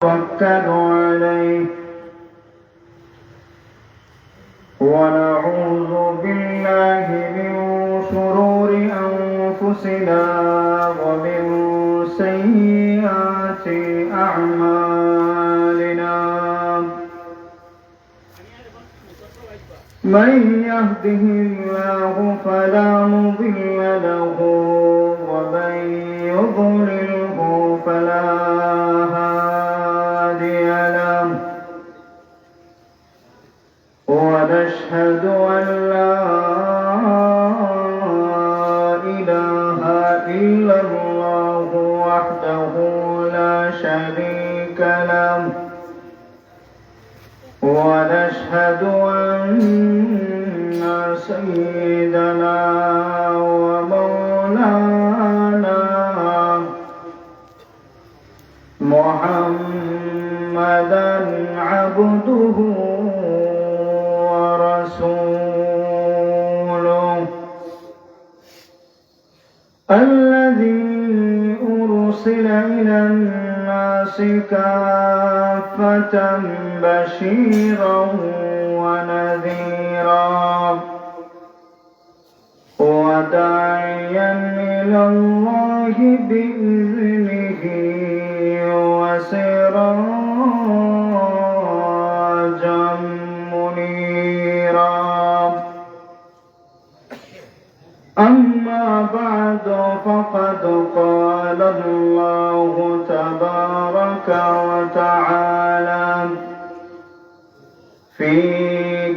توكل عليه ونعوذ بالله من شرور أنفسنا ومن سيئات أعمالنا من يهده الله فلا مضل له ومن يضلله فلا هادي له ونشهد أن لا إله إلا الله وحده لا شريك له ونشهد أن سيدنا ومولانا محمدا عبده ورسوله الذي أرسل إلى الناس كافة بشيرا ونذيرا وداعيا إلى الله بإذنه وسراجا منيرا أما بعد فقد قال الله تبارك وتعالى في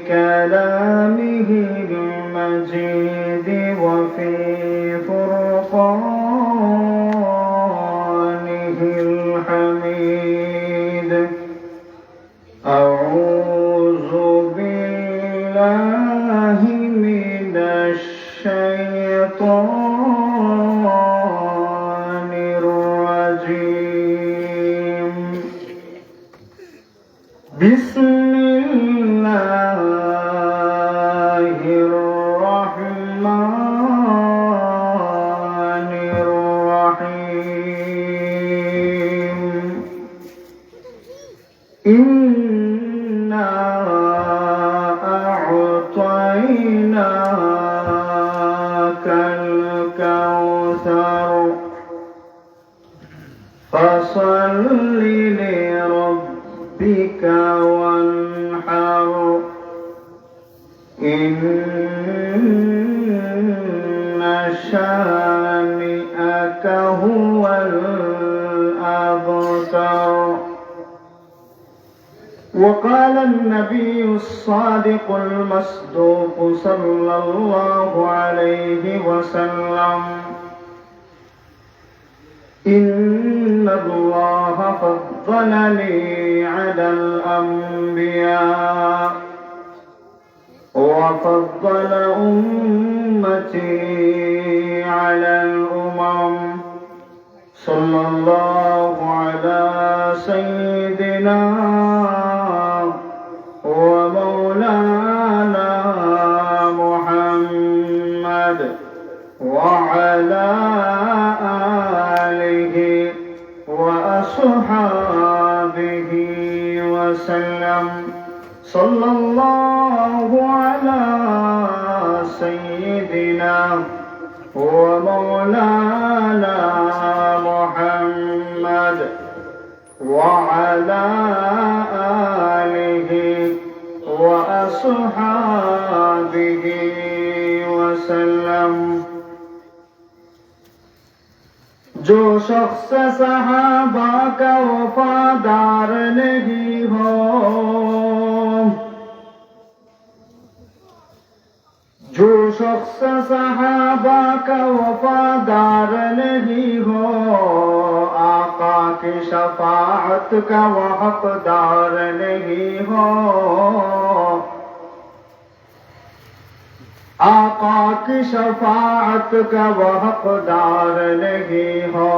كلامه المجيد وفي فرقانه الحميد أعوذ بالله من الشيطان الرجيم بسم الله الرحمن الرحيم إنا أعطيناك الكوثر فصل لربك وانحر إن شانئك هو الأبتر. وقال النبي الصادق المصدوق صلى الله عليه وسلم إن الله فضلني على الأنبياء وفضل أمتي على الأمم صلى الله على سيدنا ومولانا محمد وعلى آله وأصحابه وسلم صلى الله على سيدنا ومولانا محمد وعلى آله وأصحابه وسلم. जो शख्स सहाबा का वफादार नहीं हो, जो शख्स सहाबा का वफादार नहीं हो, आका की शफाअत का वह हकदार नहीं हो, आका की शफाअत का वह हकदार नहीं हो।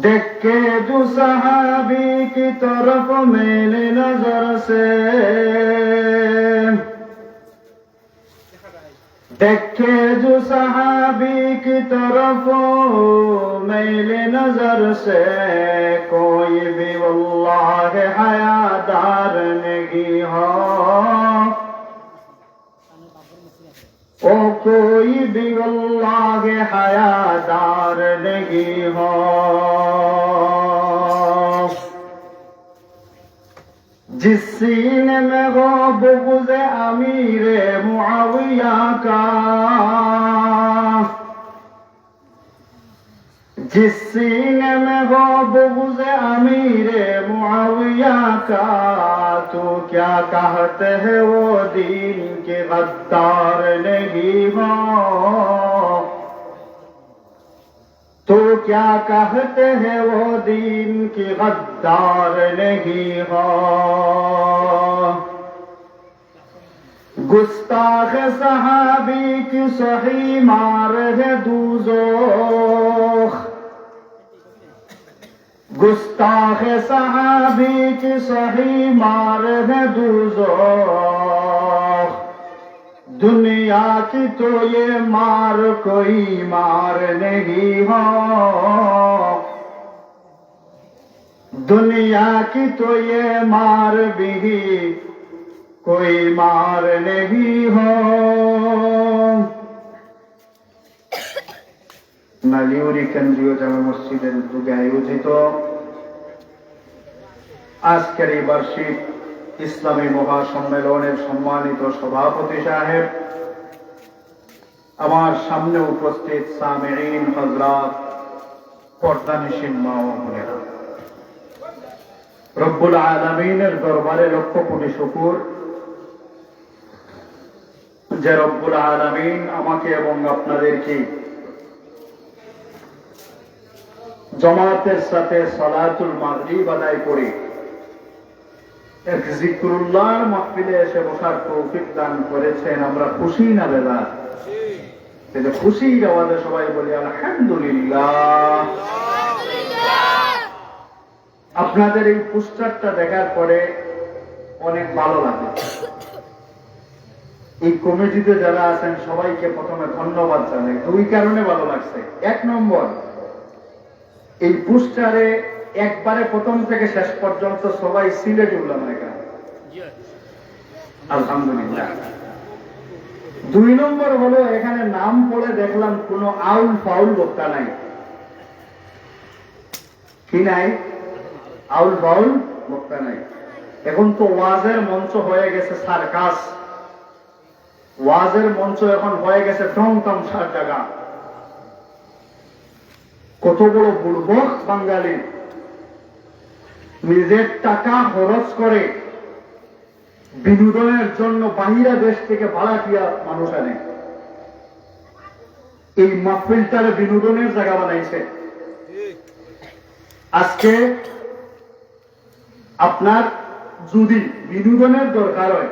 देख के जो सहाबी की तरफ मेरे नजर से देखे जो सहाबी की तरफ मेल नजर से कोई भी वल्लाह हयादार नहीं हो ओ कोई भी वल्लाह हयादार नहीं हो जिस सीने में हो बुग़्ज़ अमीर मुआविया का जिस सीने में हो बुग़्ज़ अमीर मुआविया का तो क्या कहते हैं वो दीन के गद्दार नहीं हो तो क्या कहते हैं वो दीन की गद्दार नहीं हो गुस्ताख सहाबी की सही मार है दूज़ोख गुस्ताख सहाबी की सही मार है दूज़ोख दुनिया की तो ये मार कोई मार नहीं हो दुनिया की तो ये मार भी कोई मार नहीं हो নালিউরি কেন্দ্রীয় জামে মসজিদের উদ্যোগে আয়োজিত আজকের এই বার্ষিক ইসলামী মহাসম্মেলনের সম্মানিত সভাপতি সাহেব আমার সামনে উপস্থিত সামিঈন হযরত পর্দানিশীন মা ও বোনেরা রব্বুল আলামিনের দরবারে লক্ষ কোটি শুকর যে রব্বুল আলামিন আমাকে এবং আপনাদেরকে জামাতের সাথে সালাতুল মাগরিব আদায় করে এক জিকরুল্লাহর মাহফিলে এসে বসার তৌফিক দান করেছেন আমরা খুশি না বেজার এই খুশির আওয়াজে সবাই বলি আলহামদুলিল্লাহ আপনাদের এই পোস্টারটা দেখার পরে অনেক ভালো লাগে এই কমিটিতে যারা আছেন সবাইকে প্রথমে ধন্যবাদ জানাই দুই কারণে ভালো লাগছে এক নম্বর এই পোস্টারে একবারে প্রথম থেকে শেষ পর্যন্ত সবাই সিলেটি উলামায়ে কেরাম আলহামদুলিল্লাহ দুই নম্বর হলো এখানে নাম পড়ে দেখলাম কোনো আউল ফাউল বক্তা নাই কি নাই আউল ফাউল বক্তা নাই এখন তো ওয়াজের মঞ্চ হয়ে গেছে সার্কাস ওয়াজের মঞ্চ এখন হয়ে গেছে টং তামসার জায়গা কত বড় বুড়বক বাঙালি নিজের টাকা খরচ করে বিনোদনের জন্য বাহিরা দেশ থেকে ভাড়াটিয়া মানুষ আনে এই মাহফিলটারে বিনোদনের জায়গা বানাইছে আজকে আপনার যদি বিনোদনের দরকার হয়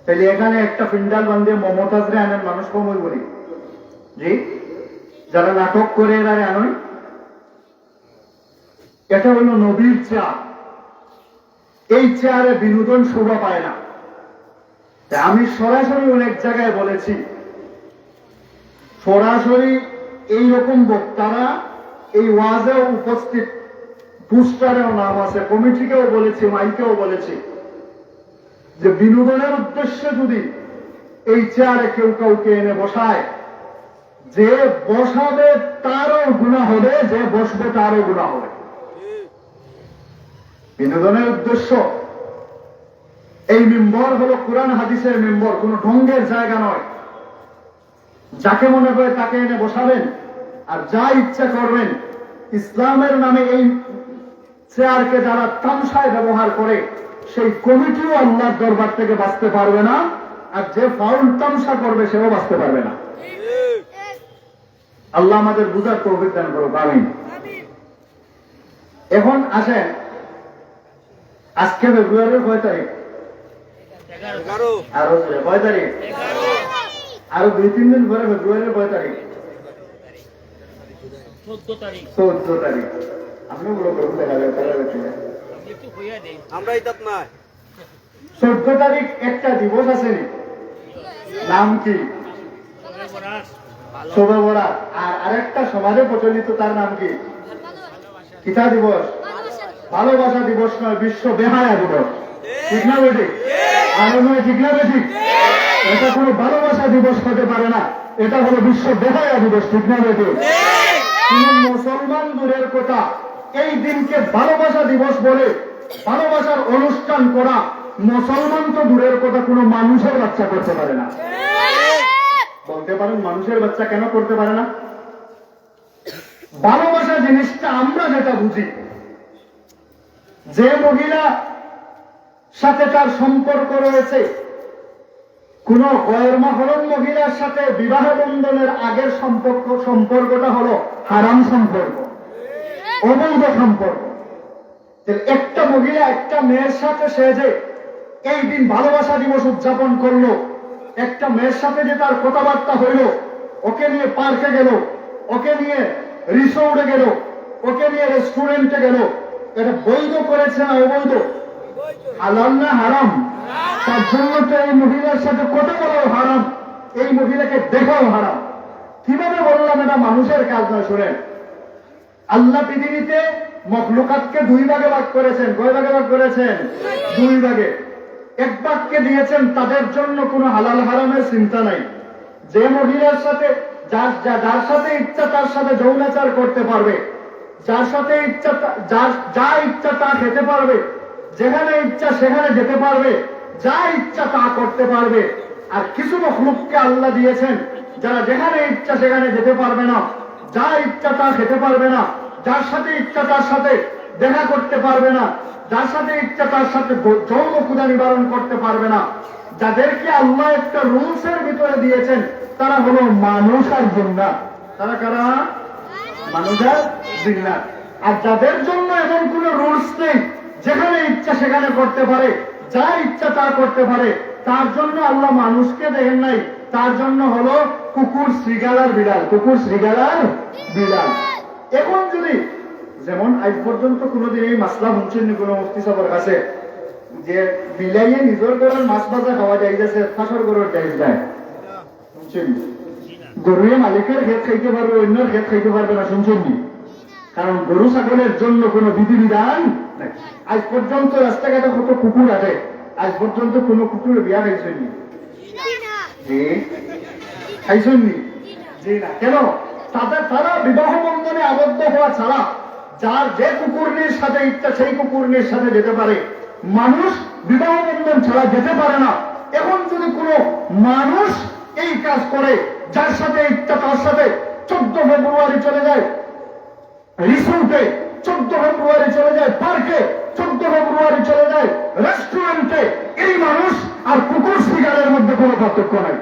তাহলে এখানে একটা পিন্ডাল বান্ধে মমতাজরে আনেন মানুষ কমই বলি জি যারা নাটক করে এরা আনয় এটা হলো নবীর চেয়ার এই চেয়ারে বিনোদন শোভা পায় না আমি সরাসরি অনেক জায়গায় বলেছি সরাসরি এইরকম বক্তারা এই ওয়াজে উপস্থিত পোস্টারেও নাম আছে কমিটিকেও বলেছি মাইকেও বলেছি যে বিনোদনের উদ্দেশ্যে যদি এই চেয়ারে কেউ কাউকে এনে বসায় যে বসাবে তারও গুনাহ হবে যে বসবে তারও গুনাহ হবে বিনোদনের উদ্দেশ্য এই মিম্বর হলো কোরআন হাদিসের মিম্বর কোন ঢঙ্গের জায়গা নয় যাকে মনে করে তাকে এনে বসাবেন আর যা ইচ্ছা করবেন ইসলামের নামে এই চেয়ারকে যারা তামসায় ব্যবহার করে সেই কমিটিও আল্লাহর দরবার থেকে বাঁচতে পারবে না আর যে ফাউল তামসা করবে সেও বাঁচতে পারবে না আল্লাহ আমাদের বুঝার তৌফিক দান করুক আমিন এখন আসেন আজকে ফেব্রুয়ারির কয় তারিখ আরো কয় তারিখ আরো 2-3 দিন পরে ফেব্রুয়ারির কয় তারিখ 14 তারিখ আপনি বড় করুন দেখা যাবে আমরা ইতাত নাই 14 তারিখ একটা দিবস আছে নাম কি শোভা বরাত। আর আরেকটা সমাজে প্রচলিত, তার নাম কি? কিতা দিবস? ভালোবাসা দিবস নয়, বিশ্ব বেহায়া দিবস। ঠিক না বেটি? আর নয়, ঠিক না বেটি? এটা কোনো ভালোবাসা দিবস হতে পারে না, এটা হলো বিশ্ব বেহায়া দিবস। ঠিক না বেটি? কোন মুসলমান দূরের কথা, এই দিনকে ভালোবাসা দিবস বলে ভালোবাসার অনুষ্ঠান করা মুসলমান তো দূরের কথা, কোনো মানুষের বাচ্চা করতে পারে না। বলতে পারেন মানুষের বাচ্চা কেন করতে পারে না? ভালোবাসা জিনিসটা আমরা যেটা বুঝি, যে মহিলা সাথে তার সম্পর্ক রয়েছে, কোন গয়ের মাহরম মহিলার সাথে বিবাহ বন্ধনের আগের সম্পর্কটা হলো হারাম সম্পর্ক, অবৈধ সম্পর্ক। একটা মহিলা একটা মেয়ের সাথে সে যে এই দিন ভালোবাসা দিবস উদযাপন করলো, একটা মেয়ের সাথে যে তার কথাবার্তা হইল, ওকে নিয়ে পার্কে গেল, ওকে নিয়ে রিসোর্টে গেল, ওকে নিয়ে রেস্টুরেন্টে গেল, এটা বৈধ করেছে না অবৈধ? হালাল না হারাম? তার জন্য তো এই মহিলার সাথে কথা বলাও হারাম, এই মহিলাকে দেখাও হারাম। কিভাবে বললাম এটা মানুষের কাজ নয়? শুনেন, আল্লাহ পৃথিবীতে মখলুকাতকে দুই ভাগে ভাগ করেছেন। কয় ভাগে ভাগ করেছেন? দুই ভাগে। এক ভাগকে দিয়েছেন তাদের জন্য কোনো হালাল হারামের চিন্তা নাই। যে মহিলার সাথে যার সাথে ইচ্ছা তার সাথে যৌনাচার করতে পারবে, যার সাথে ইচ্ছা যা ইচ্ছা তা খেতে পারবে, যেখানে ইচ্ছা সেখানে যেতে পারবে, যা ইচ্ছা তা করতে পারবে। আর কিছু মখলুককে আল্লাহ দিয়েছেন যারা যেখানে ইচ্ছা সেখানে যেতে পারবে না, যা ইচ্ছা তা খেতে পারবে না, যার সাথে ইচ্ছা তার সাথে দেখা করতে পারবে না, যার সাথে ইচ্ছা তার সাথে যৌন ক্ষুধা নিবারণ করতে পারবে না। যাদেরকে আল্লাহ একটা রুলসের ভিতরে দিয়েছেন তারা হলো মানুষ আর জিন্নাত। তারা কারা? মানুষ আর জিন্নাত। আর যাদের জন্য এমন কোন রুলস নেই, যেখানে ইচ্ছা সেখানে করতে পারে, যা ইচ্ছা তা করতে পারে, তার জন্য আল্লাহ মানুষকে দেখেন নাই, তার জন্য হলো কুকুর, শ্রীগাল আর বিড়াল। কুকুর, শ্রীগাল আর বিড়াল। এখন যদি যেমন আজ পর্যন্ত কোনোদিন এই মাসলা শুনছেন কোন মুফতি সাহেবের কাছে যে বিলাইয়ে নিজের ঘরের মাছ ভাজা খাওয়া যায়, যাচ্ছে ফাঁসর ঘরের যাই যায়, শুনছেন? গরুয়ে মালিকের ক্ষেত খাইতে পারবে, অন্যের ক্ষেত খাইতে পারবে না, শুনছেন? কারণ গরু ছাগলের জন্য কোনো বিধিবিধান নাই। আজ পর্যন্ত রাস্তাঘাটে কত কুকুর আছে, আজ পর্যন্ত কোন কুকুরের বিয়া খাইছেন? খাইছেন? জি না। কেন? তারা বিবাহ বন্ধনে আবদ্ধ হওয়া ছাড়া যার যে কুকুরনির সাথে ইচ্ছা সেই কুকুরনির সাথে যেতে পারে, মানুষ বিবাহ বন্ধন ছাড়া যেতে পারে না। এখন যদি কোনো মানুষ এই কাজ করে, যার সাথে ইচ্ছা তার সাথে 14 ফেব্রুয়ারি চলে যায় রিসোর্টে, 14 ফেব্রুয়ারি চলে যায় পার্কে, 14 ফেব্রুয়ারি চলে যায় রেস্টুরেন্টে, এই মানুষ আর কুকুর শিকারের মধ্যে কোনো পার্থক্য নাই।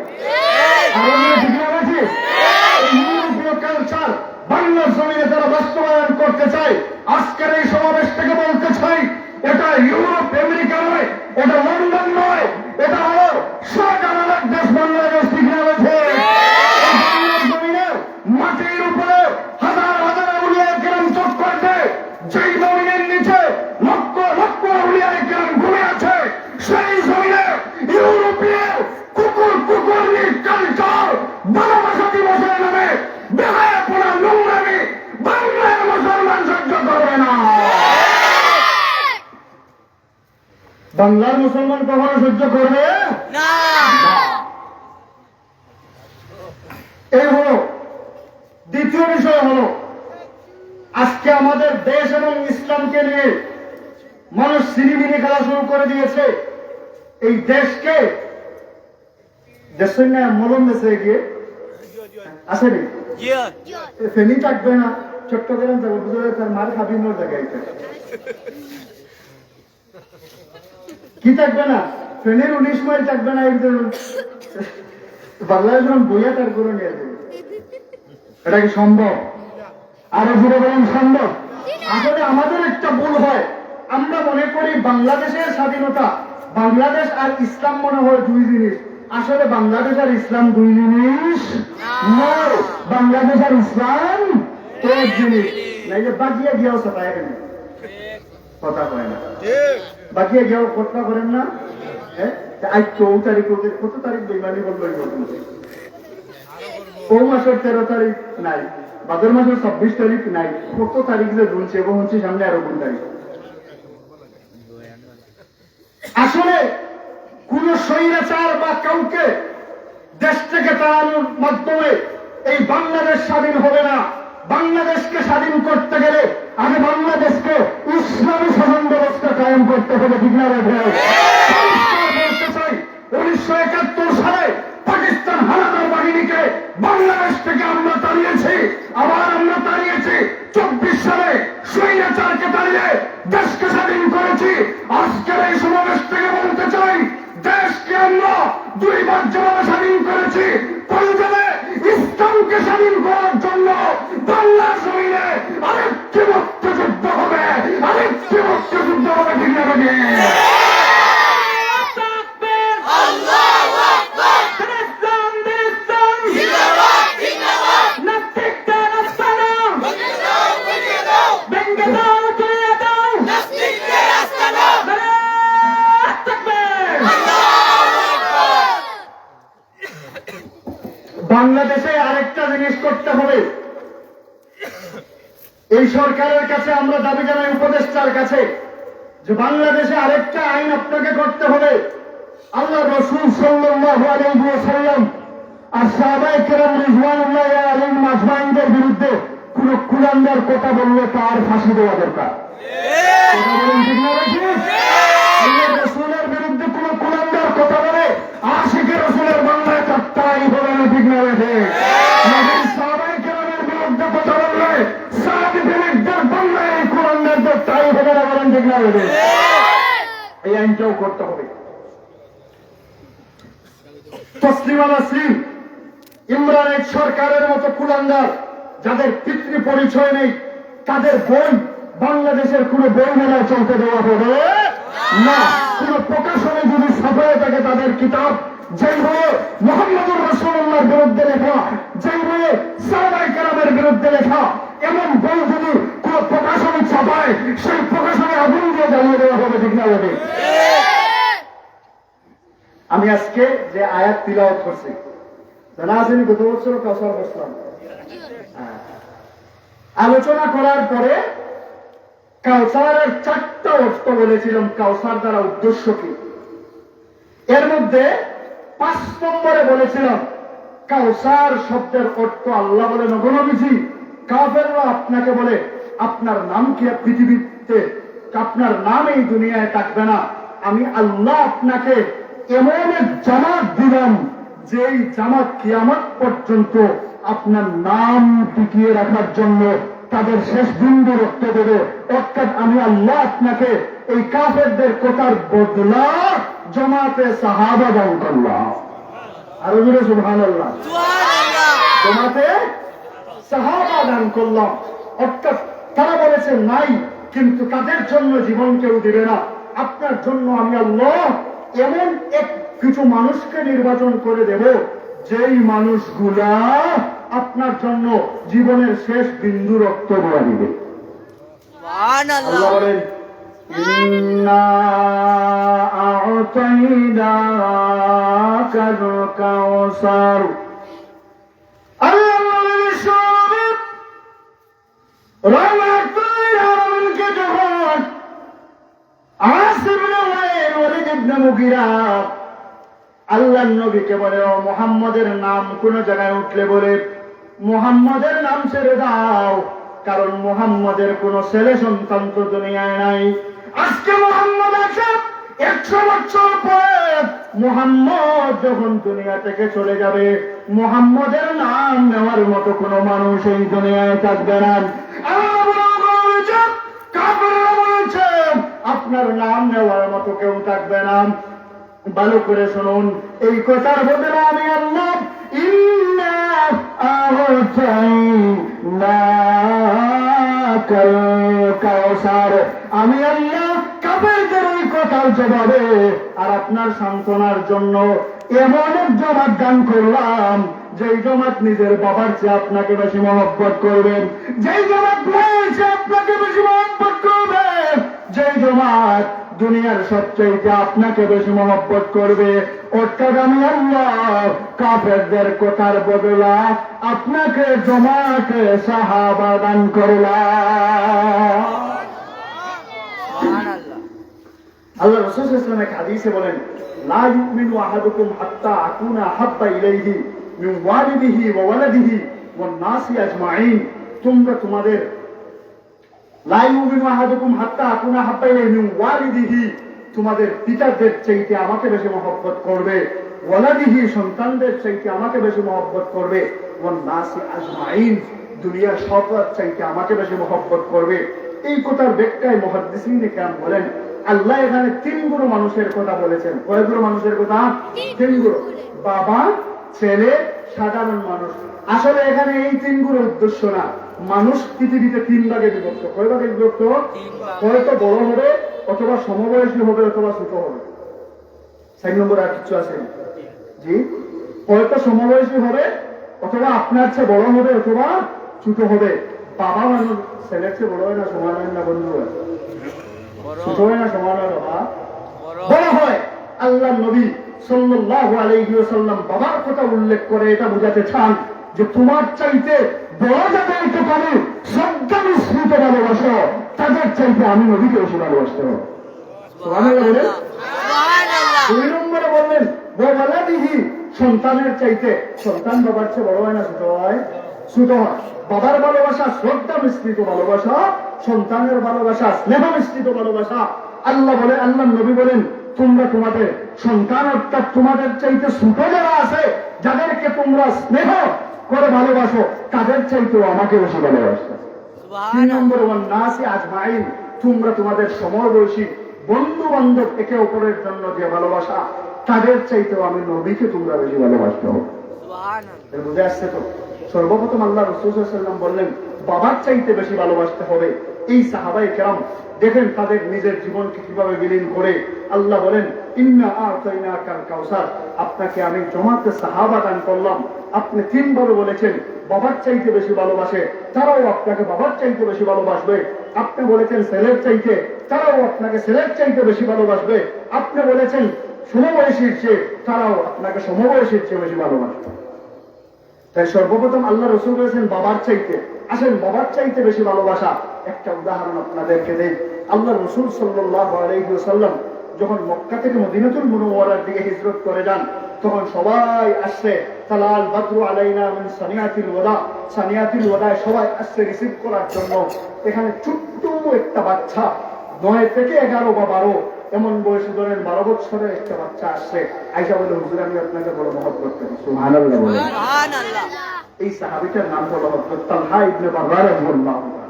আর ইউরোপীয় কালচার বাংলার জমিনে তারা বাস্তবায়ন করতে চায়। আজকের এই সমাবেশ থেকে বলতে চাই, এটা ইউরোপ আমেরিকা নয়, এটা লন্ডন নয়, এটা হলো স্বাধীন দেশ বাংলাদেশ। ঠিক না? বাংলার জমিনে মাটির উপরে হাজার হাজার আউলিয়া কেরাম চক্কর দেয়, যেই জমিনের নিচে লক্ষ লক্ষ আউলিয়া কেরাম ঘুরে আছে, সেই জমিনে ইউরোপীয় কুকুর কালচার ভালোবাসা দিবসের নামে বেহায়াপনা নোংরামি বাংলার মুসলমান সহ্য করবে না। বাংলার মুসলমান কখনো সহ্য করবে না। এই হলো দ্বিতীয় বিষয়। হলো আজকে আমাদের দেশ এবং ইসলামকে নিয়ে মানুষ সিনেমিনি খেলা শুরু করে দিয়েছে। এই দেশকে দেশের না মলম দেশে গিয়ে আসেনি, ফেনি থাকবে না, চট্টগ্রাম যাবো, বুঝলে তার মার খাবি নোর জায়গায় কি থাকবে না, ফেনের 19 মাইল থাকবে না, একজন বাংলাদেশ বইয়া তার করে নিয়ে যাবে। এটা কি সম্ভব? আরো জুড়ে বলেন সম্ভব? আসলে আমাদের একটা ভুল হয়, আমরা মনে করি বাংলাদেশের স্বাধীনতা, বাংলাদেশ আর ইসলাম মনে হয় দুই জিনিস। আসলে বাংলাদেশ আর ইসলাম দুই জিনিস নয়, বাংলাদেশ আর ইসলাম এক জিনিস। নাইলে বাকিয়া গিয়াও সাপায় কথা কয় না, বাকিয়া গিয়াও কথা করেন না। আজ 4 তারিখ, কত তারিখ বেমানি বলবেন? পৌ মাসের 13 তারিখ নাই, ভাদ্র মাসের 26 তারিখ নাই, কত তারিখ যে ঝুলছে এবং হচ্ছে সামনে আরো কোন তারিখ। আসলে কোন স্বৈরাচার বা কাউকে দেশ থেকে তাড়ানোর মাধ্যমে এই বাংলাদেশ স্বাধীন হবে না। বাংলাদেশকে স্বাধীন করতে গেলে আগে বাংলাদেশকে ইসলামী শাসন ব্যবস্থা কায়েম করতে হবে। ঠিক না বলতে চাই 1971 সালে পাকিস্তান হানাদার বাহিনীকে বাংলাদেশ থেকে আমরা তাড়িয়েছি, আবার আমরা তাড়িয়েছি 24 সালে স্বৈরাচারকে তাড়িয়ে দেশকে স্বাধীন করেছি। আজকের এই সমাবেশ থেকে বলতে চাই, দেশকে আমরা 2 বার যেভাবে স্বাধীন করেছি, প্রয়োজনে ইসলামকে স্বাধীন করার জন্য বাংলা জমিনে আরেকটি মুক্তিযুদ্ধ হবে, আরেকটি মুক্তিযুদ্ধ হবে। ঠিক না বেঠিক? বাংলাদেশে আরেকটা জিনিস করতে হবে। এই সরকারের কাছে আমরা দাবি জানাই, উপদেষ্টার কাছে, যে বাংলাদেশে আরেকটা আইন আপনাকে করতে হবে। আল্লাহ রাসূল সাল্লাল্লাহু আলাইহি ওয়াসাল্লাম আর সাহাবায়ে কেরাম রিজওয়ানুল্লাহি আলাইহিম আজমাইনদের বিরুদ্ধে কোন কুলাঙ্গার কথা বললে তার ফাঁসি দেওয়া দরকার। ঠিক না বেঠিক? আল্লাহ রাসূলের বিরুদ্ধে কোন কুলাঙ্গার কথা বলে আশিকে রাসূলের বাংলায় চারটাই বলে না। ঠিক না বেঠিক? সাহাবায়ে কেরামের বিরুদ্ধে কথা বললে সাহাবী বিরুদ্ধের বাংলায় এই কুলাঙ্গারদের তাই হবে না। বলেন ঠিক না বেঠিক? এই আইনটাও করতে হবে। তসলিমা নাসরিন, ইমরান সরকারের মতো কুলাঙ্গার যাদের পিতৃ পরিচয় নেই, তাদের বই বাংলাদেশের কোন বই মেলায় চলতে দেওয়া হবে না। কোন প্রকাশনে যদি ছাপায় থাকে তাদের কিতাব, যেই বইয়ে মুহাম্মদুর রাসূলুল্লাহর বিরুদ্ধে লেখা, যেই বইয়ে সাহাবায়ে কেরামের বিরুদ্ধে লেখা, এমন বই যদি কোন প্রকাশনে ছাপায়, সেই প্রকাশনে আগুন দিয়ে জ্বালিয়ে দেওয়া হবে। ঠিক না বেঠিক? আমি আজকে যে আয়াত তিলাওয়াত করছি, জানা আছেন গত বছর কাউসার বসলাম, আলোচনা করার পরে কাউসারের 4টা অর্থ বলেছিলাম, কাউসার দ্বারা উদ্দেশ্য কি। এর মধ্যে 5 নম্বরে বলেছিলাম কাউসার শব্দের অর্থ আল্লাহ বলে নবনবীজি, কাফেররা আপনাকে বলে আপনার নাম কি পৃথিবীতে, আপনার নাম এই দুনিয়ায় থাকবে না, আমি আল্লাহ আপনাকে এমন এক জামাত দিলাম যেই জামাত কিয়ামত পর্যন্ত আপনার নাম টিকিয়ে রাখার জন্য তাদের শেষ বিন্দু রক্ত দেবে। অর্থাৎ আমি আল্লাহ আপনাকে এই কাফেরদের কথার বদলা জামাতে সাহাবা দান করলাম। আরো জোরে সুবহানাল্লাহ। জামাতে সাহাবা দান করলাম। অর্থাৎ তারা বলেছে নাই, কিন্তু তাদের জন্য জীবন কেউ দিবে না। আপনার জন্য আমি আল্লাহ এমন কিছু মানুষকে নির্বাচন করে দেব, যেই মানুষগুলা আপনার জন্য জীবনের শেষ বিন্দু রক্ত বয়া দিবে। আল্লাহ বলেন, ইন্না আ'তাইনাকাল কাউসার। আল্লাহ বলেন, রহমাতুল আলামিনকে যখন আসিম ইবনে ওয়ালিদ ইবনে মুগীরা আল্লাহর নবীকে বলে, ও মুহাম্মদের নাম কোন জায়গায় উঠলে বলে মুহাম্মদের নাম ছেড়ে দাও, কারণ মুহাম্মদের কোন ছেলে সন্তান তো দুনিয়ায় নাই। আজকে মুহাম্মদ আছে, 100 বছর পরে মুহাম্মদ যখন দুনিয়া থেকে চলে যাবে, মুহাম্মদের নাম নেওয়ার মতো কোন মানুষ এই দুনিয়ায় থাকবে না। কাফেররা বলেছে আপনার নাম নেওয়ার মতো কেউ থাকবে না। ভালো করে শুনুন, এই কথার বদলে আমি আল্লাহ ইন্না আ'তাইনাকাল কাউসার, আমি আল্লাহ কাফেরদের এই কথার জবাবে আর আপনার সান্ত্বনার জন্য এমন এক জামাত দান করলাম, যেই জামাত নিজের বাবার চেয়ে আপনাকে বেশি মহব্বত করবেন, যেই জামাত মায়ের চেয়ে আপনাকে বেশি মহব্বত করবে, যেই জামাত দুনিয়ার সবচাইতে আপনাকে বেশি মহব্বত করবে। অর্থাৎ আমি আল্লাহ কাফেরদের কথার বদলা আপনাকে জমাকে সাহাবা দান করলাম। আল্লাহ রাসূল সাল্লাল্লাহু আলাইহি ওয়াসাল্লাম এক হাদিসে বলেন, লা ইউমিনু আহাদুকুম হাত্তা আকুনা হাব্বা ইলাইহি মিন ওয়ালিদিহি ওয়া ওয়ালাদিহি ওয়ান নাসি আজমাইন। তোমরা তোমাদের লা ইউমিনু আহাদুকুম হাত্তা আকুনা হাব্বা ইলাইহি মিন ওয়ালিদিহি, তোমাদের পিতাদের চাইতে আমাকে বেশি মহব্বত করবে, ওয়ালাদিহি সন্তানদের চাইতে আমাকে বেশি মহব্বত করবে, ওয়ান নাসি আজমাইন দুনিয়ার সবার চাইতে আমাকে বেশি মহব্বত করবে। এই কথার ব্যাখ্যায় মুহাদ্দিসিনে কেরাম বলেন, আল্লাহ এখানে তিন গুরু মানুষের কথা বলেছেন। কয় গুরু মানুষের কথা? তিন গুরু, বাবা, ছেলে, সাধারণ মানুষ। আসলে এখানে এই তিন গুরুর উদ্দেশ্য না। মানুষ পৃথিবীতে তিন ভাগে বিভক্ত। কয় ভাগে বিভক্ত? হয়তো বড় হবে, অথবা সমবয়সী হবে, অথবা ছোট হবে। 4 নম্বর আর কিছু আছে? জি, হয়তো সমবয়সী হবে, অথবা আপনার চেয়ে বড় হবে, অথবা ছোট হবে। বাবা মানুষ ছেলের চেয়ে বড় হয় না, সমান হয় না বন্ধু? ছোট হয় না, সমান হয় না? বড় হয়। আল্লাহ নবী সাল্লাল্লাহু আলাইহি ওয়াসাল্লাম বাবার কথা উল্লেখ করে এটা বোঝাতে চান যে তোমার চাইতে বড় যাদেরকে পারে শ্রদ্ধা মিশ্রিত ভালোবাসো, তাদের চাইতে আমি নবীকে বেশি ভালোবাসতে হবে। সুবহানাল্লাহ। 2 নম্বরে বললেন ওয়ালাদিহি, সন্তানের চাইতে। সন্তান বাবার চেয়ে বড় হয় না, ছোট হয়? ছোট হয়। বাবার ভালোবাসা শ্রদ্ধা মিশ্রিত ভালোবাসা, সন্তানের ভালোবাসা স্নেহ মিশ্রিত ভালোবাসা। আল্লাহ বলে, আল্লাহ নবী বলেন, তোমরা তোমাদের সন্তান অর্থাৎ তোমাদের চাইতে ছোট যারা আছে, যাদেরকে তোমরা স্নেহ করে ভালোবাসো, তাদের চাইতেও আমাকে বেশি ভালোবাসো। 3 নম্বর ওয়ান নাসি আজমাইন, তোমরা তোমাদের সমবয়সী বন্ধু বান্ধব একে অপরের জন্য যে ভালোবাসা, তাদের চাইতেও আমি নবীকে তোমরা বেশি ভালোবাসতে হবে। বুঝে আসছে তো? সর্বপ্রথম আল্লাহ রাসূল সাল্লাল্লাহু আলাইহি ওয়াসাল্লাম বললেন বাবার চাইতে বেশি ভালোবাসতে হবে। এই সাহাবায়ে কেরাম দেখেন তাদের নিজের জীবনকে কিভাবে বিলীন করে। আল্লাহ বলেন, ইন্না আতাইনাকাল কাউসার, আপনাকে আমি জমাতে সাহাবা দান করলাম। আপনি 3 বার বলেছেন বাবার চাইতে বেশি ভালোবাসে, তারাও আপনাকে বাবার চাইতে বেশি ভালোবাসবে। আপনি বলেছেন ছেলের চাইতে, তারাও আপনাকে ছেলের চাইতে বেশি ভালোবাসবে। আপনি বলেছেন সমবয়সীর চেয়ে, তারাও আপনাকে সমবয়সীর চেয়ে বেশি ভালোবাসবে। তাই সর্বপ্রথম আল্লাহ রাসূল বলেছেন বাবার চাইতে। আসেন বাবার চাইতে বেশি ভালোবাসা একটা উদাহরণ আপনাদেরকে দেই। আল্লাহ রাসূল সাল্লাল্লাহু আলাইহি ওয়াসাল্লাম যখন মক্কা থেকে মদিনাতুল মুনাওয়ারার দিকে হিজরত করে যান, তখন সবাই আসছে তালাল বাদরু আলাইনা মিন সানিয়াতিল ওয়াদা, সানিয়াতিল ওয়াদায় সবাই আসছে রিসিভ করার জন্য। এখানে ছোট্ট একটা বাচ্চা 9 থেকে 11 বা 12 এমন বয়সে ধরেন 12 বছরের একটা বাচ্চা আসছে, আয়েশা বলে, হুজুর আমি আপনাকে বড় মহব্বত করি। সুবহানাল্লাহ বলে। সুবহানাল্লাহ। এই সাহাবীটার নাম হলো হযরত তালহা ইবনে বাররা রাদিয়াল্লাহু আনহু।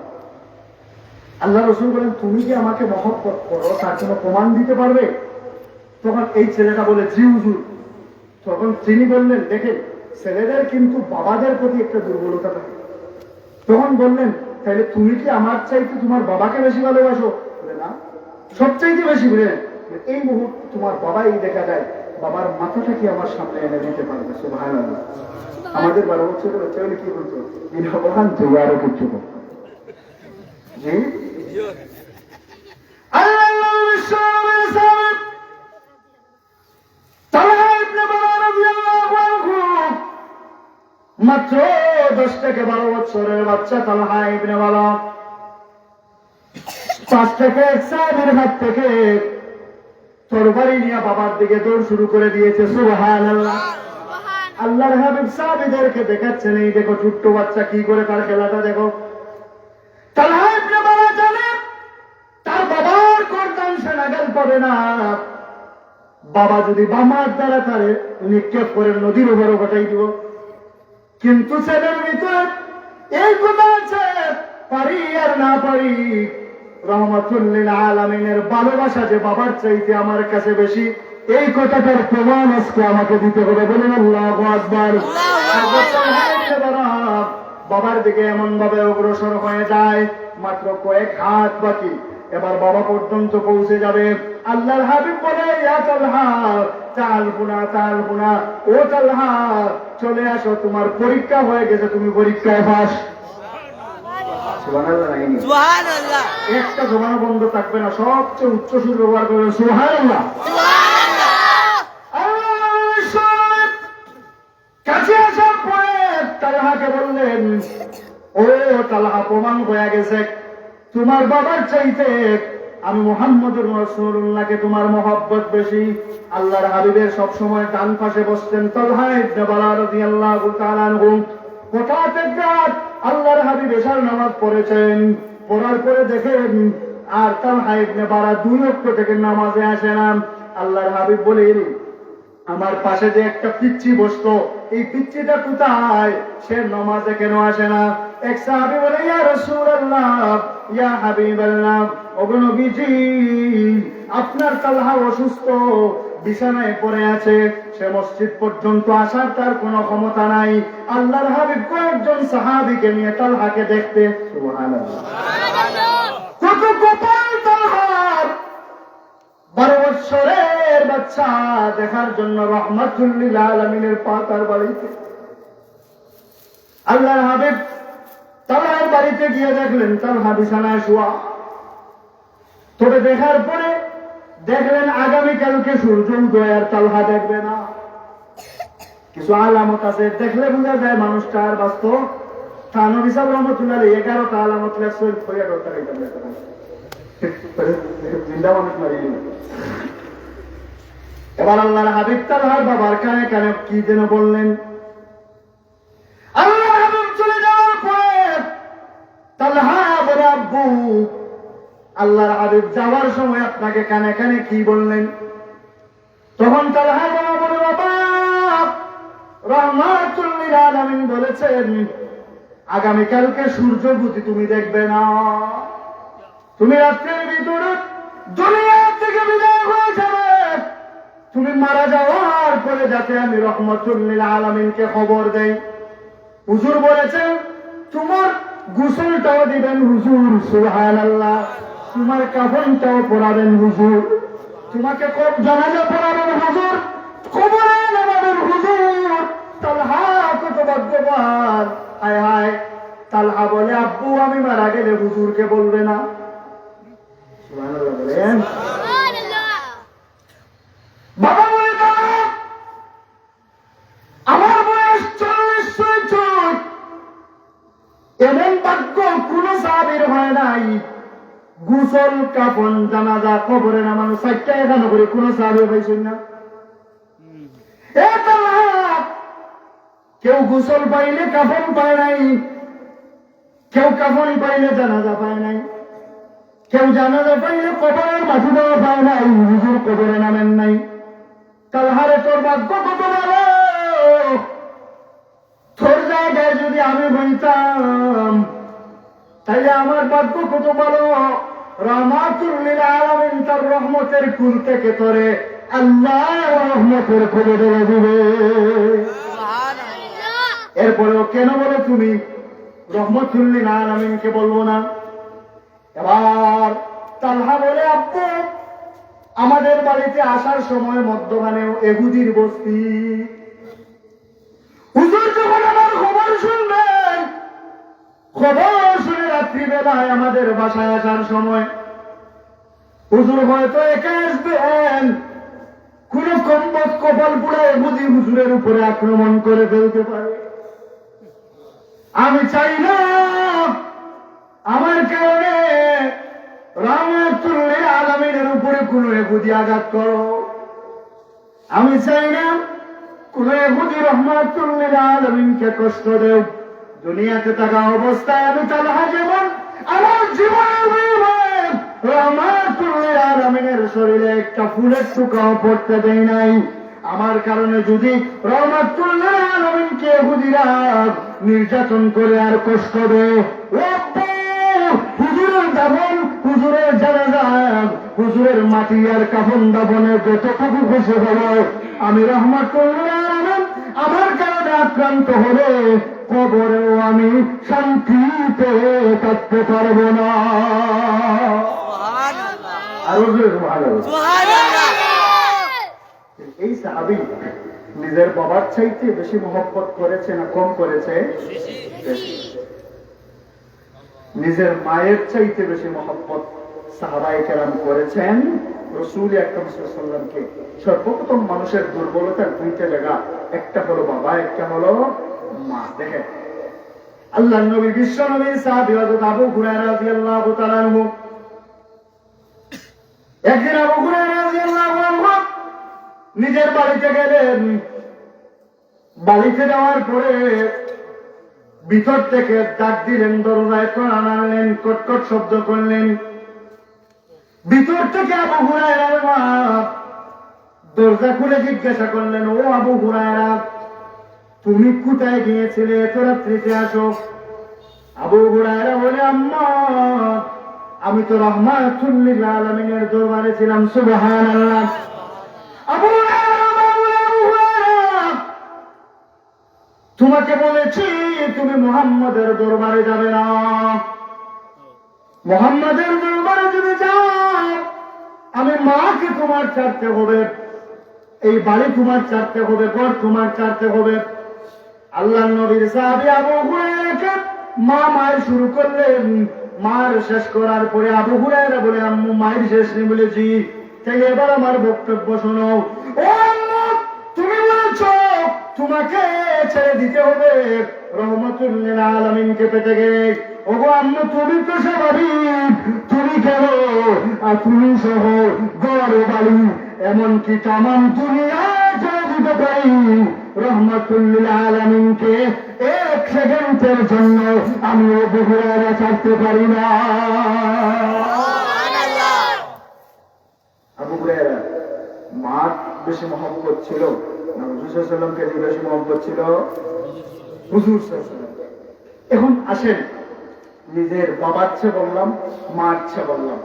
আল্লাহ রাসূল বলেন, তুমি কি আমাকে মহব্বত করো তার কোনো প্রমাণ দিতে পারবে? তখন এই ছেলেটা বলে, জি হুজুর। তখন তিনি বললেন, দেখেন ছেলেদের কিন্তু বাবাদের প্রতি একটা দুর্বলতা থাকে। তখন বললেন, তাহলে তুমি কি আমার চাইতে তোমার বাবাকে বেশি ভালোবাসো? বলে না, সবচাইতে বেশি। বলেন, এই মুহূর্তে তোমার বাবাই দেখা যায়, বাবার মাথাটা কি আমার সামনে এনে দিতে পারবে? সুবহানাল্লাহ। আমাদের 12 বছরের বাচ্চা হলে কি বলতো? ভগবান তুই আরো কিছু করতো। জি, মাত্র 10 থেকে 12 বছরের বাচ্চা তালহা ইবনে বারা 5 থেকে 1 সাহাবীর হাত থেকে তরবারি নিয়ে বাবার দিকে দৌড় শুরু করে দিয়েছে। সুবহানাল্লাহ। আল্লাহর হাবিব সাহাবীদেরকে দেখাচ্ছেন, এই দেখো ছোট্ট বাচ্চা কি করে তার খেলাটা দেখো। তালহা ইবনে বারা জানে তার বাবার গর্দান সে নাগাল পাবে না। বাবা যদি বামার দ্বারা তারে নিক্ষেপ করে নদীর উপরে ঘটাই দিব। কিন্তু ছেলের ভিতরে এই কথা আছে, পারি আর না পারি, রহমাতুল লিল আলামিনের ভালোবাসা যে বাবার চাইতে আমার কাছে বেশি, এই কথাটার প্রমাণ আজকে আমাকে দিতে হবে। বলেন আল্লাহু আকবার। বাবার দিকে এমন ভাবে অগ্রসর হয়ে যায়, মাত্র কয়েক হাত বাকি, এবার বাবা পর্যন্ত পৌঁছে যাবে। আল্লাহর হাবিব বলে, ইয়া তালহা তালহুনা তালহুনা, ও তালহা চলে আসো, তোমার পরীক্ষা হয়ে গেছে, তুমি পরীক্ষায় পাস। সুবহানাল্লাহ নাই নি? সুবহানাল্লাহ। একটা জবানও বন্ধ থাকবে না, সবচেয়ে উচ্চ সুর ব্যবহার করবেন সুবহানাল্লাহ। সুবহানাল্লাহ। কাছে আসার পরে তালহাকে বললেন, ও তালহা, প্রমাণ হয়ে গেছে তোমার বাবার চাইতে আমি মুহাম্মদুর রাসূলুল্লাহকে তোমার মহব্বত বেশি। আল্লাহর হাবিবের সব সময় ডান পাশে বসতেন তালহা ইবনে বালা রাদিয়াল্লাহু তাআলা আনহু। হঠাৎ একবার আল্লাহর হাবিব এশার নামাজ পড়েছেন, পড়ার পরে দেখেন আর তালহা ইবনে বালা 2 ওয়াক্ত থেকে নামাজে আসে না। আল্লাহর হাবিব বলেন, আমার পাশে যে একটা পিচ্চি বসতো, এই পিচ্চিটা কোথায়? সে নামাজে কেন আসে না? এক সাহাবী বলে, ইয়া রাসূলুল্লাহ, ইয়া হাবিবাল্লাহ, ওগো নবীজি, আপনার তালহা অসুস্থ, বিছানায় পড়ে আছে, সে মসজিদ পর্যন্ত আসার তার কোনো ক্ষমতা নাই। আল্লাহর হাবিব কয়েকজন সাহাবীকে নিয়ে তালহাকে দেখতে, সুবহানাল্লাহ, কত কপাল তালহার, 12 বছরের বাচ্চা দেখার জন্য রহমাতুল লিল আলামিনের পাতার বাড়িতে। আল্লাহর হাবিব তালহার বাড়িতে গিয়ে দেখলেন তালহা বিছানায় শোয়া। তবে দেখার পরে দেখলেন আগামীকালকে সূর্য উদয় আর তালহা দেখবে না। কিছু আলামত আছে, দেখলে বোঝা যায় মানুষটা আর বাস্তব। থানবী সাহেব রহমতুল্লাহ 11টা আলামত লেখছেন, ফরিয়াদ করতে জিন্দা মানুষ মারিয়ে। এবার আল্লাহর হাবিব তালহার বাবার কানে কানে কি যেন বললেন। আল্লাহর হাবিব চলে যাওয়ার পরে তালহা বলে, আব্বু, আল্লাহর হাবিব যাওয়ার সময় আপনাকে কানে কানে কি বললেন? তখন তালহার বাবা বলে, বাবা, রহমাতুল লিল আলামিন বলেছেন আগামীকালকে সূর্য বুঝি তুমি দেখবে না, তুমি রাত্রের ভিতরে দুনিয়া থেকে বিদায় হয়ে যাবে, তুমি মারা যাওয়ার পরে যাতে আমি রহমাতুল লিল আলামিনকে খবর দেই। হুজুর বলেছেন তোমার গোসলটাও দিবেন হুজুর, সুবহানাল্লাহ, তোমার কাফনটাও পরাবেন হুজুর, তোমাকে জানাজা পড়াবেন হুজুর, কবরে নামাবেন হুজুর। তালহা কত ভাগ্যবান! হায় হায়! তালহা বলে, আব্বু, আমি মারা গেলে হুজুরকে বলবে না? সুবহানাল্লাহ বলেন। বাবা বলে, আমার বয়স 40 এমন ভাগ্য কোন সাহাবীর হয় নাই। গোসল, কাফন, জানাজা, কবরে নামানো 4টা এখানে করে কোন সাহাবী পাইছেন না। কেউ গোসল পাইলে কাফন পায় নাই, কেউ কাফন পাইলে জানাজা পায় নাই, কেউ জানাজা পাইলে কবরের মাটি দেওয়া পায় নাই, হুজুর কবরে নামেন নাই। তালহারে তোর ভাগ্য কত ভালো! তোর জায়গায় যদি আমি বইতাম তাইলে আমার ভাগ্য কত ভালো। রহমাতুল লিল আলামিন তার রহমতের কুল থেকে তোরে আল্লাহ রহমতের খুলে দেবে দিবে। এরপরেও কেন বলে তুমি রহমতুল লিল আলামিনকে বলবো না? এবার তালহা বলে, আব্বু, আমাদের বাড়িতে আসার সময় মধ্যখানেও এহুদির বস্তি। হুজুর যখন আমার খবর শুনবেন, খবর শুনে রাত্রিবেলায় আমাদের বাসায় আসার সময় হুজুর হয়তো একা আসবেন, কোন কম্বক কপাল পুড়ে এহুদি হুজুরের উপরে আক্রমণ করে ফেলতে পারে। আমি চাই না আমার কারণে রহমাতুল লিল আলামিনের উপরে কোন এহুদি আঘাত করো। আমি চাই না কোন এহুদি রহমাতুল লিল আলামিনকে কষ্ট দেও। দুনিয়াতে থাকা অবস্থায় আমি তালহা যেমন আমার জীবনের বিনিময়ে রহমাতুল লিল আলামিনের শরীরে একটা ফুলের টুকাও পড়তে দেই নাই। আমার কারণে যদি রহমাতুল লিল আলামিনকে ইহুদিরা নির্যাতন করে আর কষ্ট দেয়, হুজুরের দাফন, হুজুরের জানাজা, হুজুরের মাটি আর কাফন দাফনের যতটুকু খুশি হলো, আমি রহমাতুল লিল আলামিন আমার কারণে আক্রান্ত হলে কবরেও আমি শান্তিতে থাকতে পারবো না। এই সাহাবী নিজের বাবার চাইতে বেশি মহব্বত করেছে না কম করেছে? নিজের মায়ের চাইতে বেশি মহব্বত সাহাবায়ে কেরাম করেছেন রাসূল আকরাম সাল্লাল্লাহু আলাইহি ওয়াসাল্লামকে। সর্বপ্রথম মানুষের দুর্বলতার দুইটা জায়গা, একটা হলো বাবা, একটা হলো মা। দেখেন আল্লাহর নবী বিশ্ব নবী সাহাবী হযরত আবু হুরায়রা রাদিয়াল্লাহু তাআলা আনহু, একদিন আবু হুরায়রা রাদিয়াল্লাহু আনহু নিজের বাড়িতে গেলেন। বাড়িতে যাওয়ার পরে ভিতর থেকে ডাক দিলেন, দরজায় কোরআন আনলেন, কটকট শব্দ করলেন। ভিতর থেকে আবু হুরায়রার মা দরজা খুলে জিজ্ঞাসা করলেন, ও আবু হুরায়রা, তুমি কোথায় গিয়েছিলে এত রাত্রিতে আসো? আবু হুরায়রা বলে, আম্মা আমি তো রাহমাতুল লিল আলামিনের দরবারে ছিলাম। সুবহানাল্লাহ। আবু হুরায়রা, তোমাকে বলেছি তুমি মুহাম্মাদের দরবারে যাবে না। মুহাম্মাদের দরবারে যদি যাও আমি মাকে তোমার ছাড়তে হবে, এই বাড়ি তোমার ছাড়তে হবে, ঘর তোমার ছাড়তে হবে। আল্লাহর নবীর সাহাবী আবু হুরায়রাকে মা মায়ের শুরু করলেন। মার শেষ করার পরে আবু হুরায়রা বলে, আম্মু মায়ের শেষ নেই বলেছি, তাই এবার আমার বক্তব্য শোনো। ও আম্মু, তুমি বলেছো তোমাকে ছেড়ে দিতে হবে রহমাতুল লিল আলামিনকে পেতে গেলে। ওগো আম্মু, তুমি তো স্বাভাবিক, তুমি কেন আর তুমি সহ ঘর বাড়ি এমনকি তামাম দুনিয়া ছেড়ে দিতে পারি রহমাতুল লিল আলামিনকে এক সেকেন্ডের জন্য আমি আবু হুরায়রা ছাড়তে পারি না। আবু হুরায়রা মার বেশি মহব্বত ছিল না হুজুর সাল্লাল্লাহু আলাইহি ওয়াসাল্লামকে বেশি মহব্বত ছিল? হুজুর সাল্লাল্লাহু আলাইহি ওয়াসাল্লাম। এখন আসেন, নিজের বাবার চেয়ে বললাম, মার চেয়ে বললাম,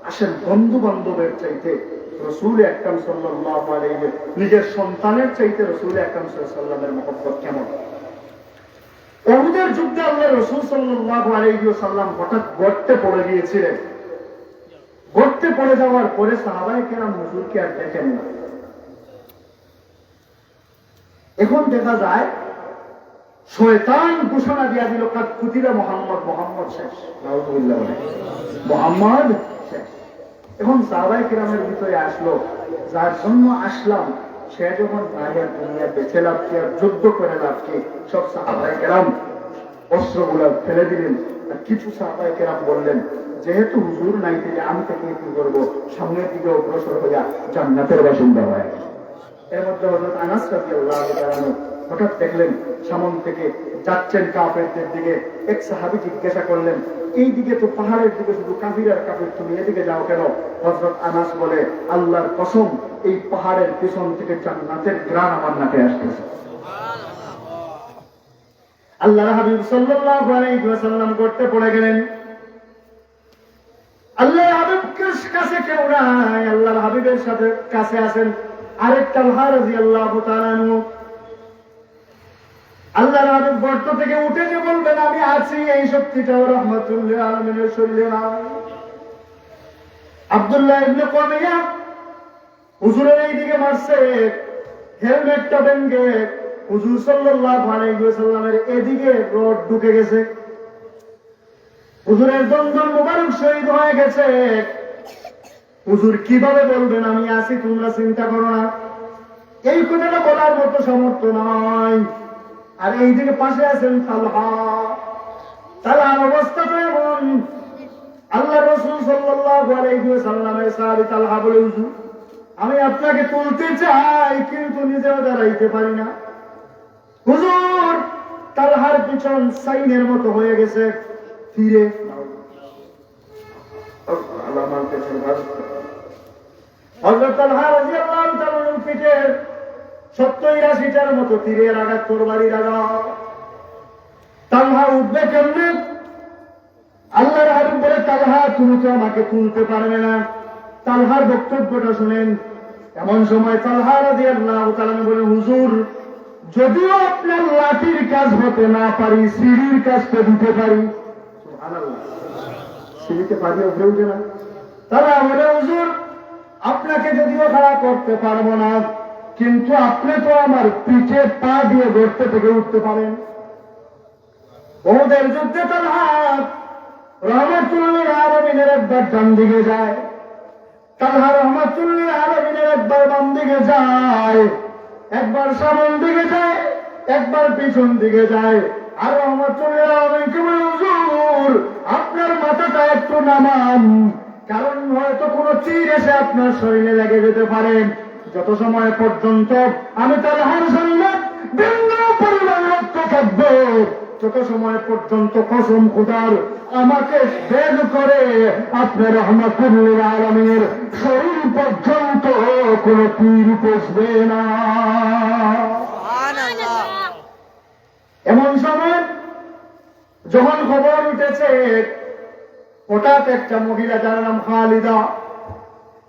আসেন বন্ধু বান্ধবের চাইতে রাসূল আকরাম সাল্লাল্লাহু আলাইহি ওয়াসাল্লাম, নিজের সন্তানের চাইতে রাসূল আকরাম সাল্লাল্লাহু আলাইহি ওয়াসাল্লামের মহব্বত কেমন? উহুদের যুদ্ধে আল্লাহ রাসূল সাল্লাল্লাহু আলাইহি ওয়াসাল্লাম হঠাৎ গর্তে পড়ে গিয়েছিলেন। গর্তে পড়ে যাওয়ার পরে সাহাবায়ে কেরাম হুজুরকে আর দেখেন না। এখন দেখা যায় শয়তান ঘোষণা দিয়া দিল, কাদ কুতিলা মুহাম্মদ, মুহাম্মদ শেষ। নাউযুবিল্লাহ, মুহাম্মদ শেষ। এখন সাহাবায়ে কেরামের ভিতরে আসলো, যার জন্য আসলাম সে যখন নাহের দুনিয়া বেঁচে লাভ কি আর যুদ্ধ করে লাভ কি, সব সাহাবায়ে কেরাম অস্ত্রগুলো ফেলে দিলেন। আর কিছু সাহাবায়ে কেরাম বললেন, যেহেতু হুজুর নাই থেকে আমি তাকে কি করবো, সামনের দিকে অগ্রসর হইয়া জান্নাতের বাসিন্দা হয়। এর মধ্যে হযরত আনাস রাদিয়াল্লাহু তাআলা আনহু হঠাৎ দেখলেন সামন থেকে যাচ্ছেন কাফেরদের দিকে। এক সাহাবী জিজ্ঞাসা করলেন, এই দিকে তো পাহাড়ের দিকে শুধু কাফির আর কাফির, তুমি এদিকে যাও কেন? হযরত আনাস বলে, আল্লাহর কসম এই পাহাড়ের পিছন থেকে জান্নাতের ঘ্রাণ আমার নাকে আসতেছে। আল্লাহর হাবিব সাল্লাল্লাহু আলাইহি ওয়াসাল্লাম করতে পড়ে গেলেন। আল্লাহর হাবিবের কাছে কেউ নাই, আল্লাহর হাবিবের সাথে কাছে আছেন আরেক তালহা রাদিয়াল্লাহু তাআলা আনহু। আল্লাহর হাবিব গর্ত থেকে উঠে যে বলবেন আমি আছি, এই শক্তিটাও রাহমাতুল লিল আলামিনের শরীরে নাই। আব্দুল্লাহ ইবনে কুমাইয়া হুজুরের এই দিকে মারছে, হেলমেটটা ভেঙে হুজুর সাল্লাল্লাহু আলাইহি ওয়াসাল্লামের এদিকে রড ঢুকে গেছে। হুজুরের দন্দন মুবারক শহীদ হয়ে গেছে। হুজুর কিভাবে বলবেন আমি আছি, তোমরা চিন্তা করো না, এই কথাটা বলার মতো সামর্থ্য নাই। আর এইদিকে পাশে আছেন তালহা। তালহার অবস্থা তো এমন, আল্লাহ রাসূল সাল্লাল্লাহু আলাইহি ওয়াসাল্লামের সাহাবী তালহা বলে, হুজুর আমি আপনাকে তুলতে চাই কিন্তু নিজেও দাঁড়াইতে পারি না। হুজুর তালহার পিছন সাইনের মতো হয়ে গেছে, ফিরে হযরত তালহা রাদিয়াল্লাহু তাআলার পিঠে 70-80টার মতো তীরের আঘাত, তরবারির আঘাত। তালহা উঠবে কেমনে? আল্লাহর হাবিব বলে, তালহা তুমি তো আমাকে তুলতে পারবে না। তালহার বক্তব্যটা শুনেন। এমন সময় তালহা রাদিয়াল্লাহু তাআলা বলে, হুজুর যদিও আপনার লাঠির কাজ হতে না পারি, সিঁড়ির কাজটা দিতে পারি। সুবহানাল্লাহ, সিঁড়িতে পারি উপরে উঠে না। তারা বলে, হুজুর আপনাকে যদিও খাড়া করতে পারবো না, কিন্তু আপনি তো আমার পিঠে পা দিয়ে গর্ত থেকে উঠতে পারেন। ওদের যুদ্ধে তালহা রহমাতুল্লিল আলামিনের একবার ডান দিকে যায়, তালহা রহমাতুল্লিল আলামিনের একবার বাম দিকে যায়, একবার সামন দিকে যায়, একবার পিছন দিকে যায়। আর রহমাতুল্লিল আলামিনকে বলে, হুজুর আপনার মাথাটা একটু নামান, কারণ হয়তো কোনো তীর এসে আপনার শরীরে লেগে যেতে পারে। যত সময় পর্যন্ত আমি তালহার শরীরে বিন্দু পরিমাণ রক্ত থাকবো, তত সময় পর্যন্ত কসম খোদার আমাকে বের করে আপনার রহমাতুল্লিল আলামিনের শরীর পর্যন্ত কোনো তীর পৌঁছবে না। এমন সময় যখন খবর উঠেছে, হঠাৎ একটা মহিলা যার নাম খালিদা,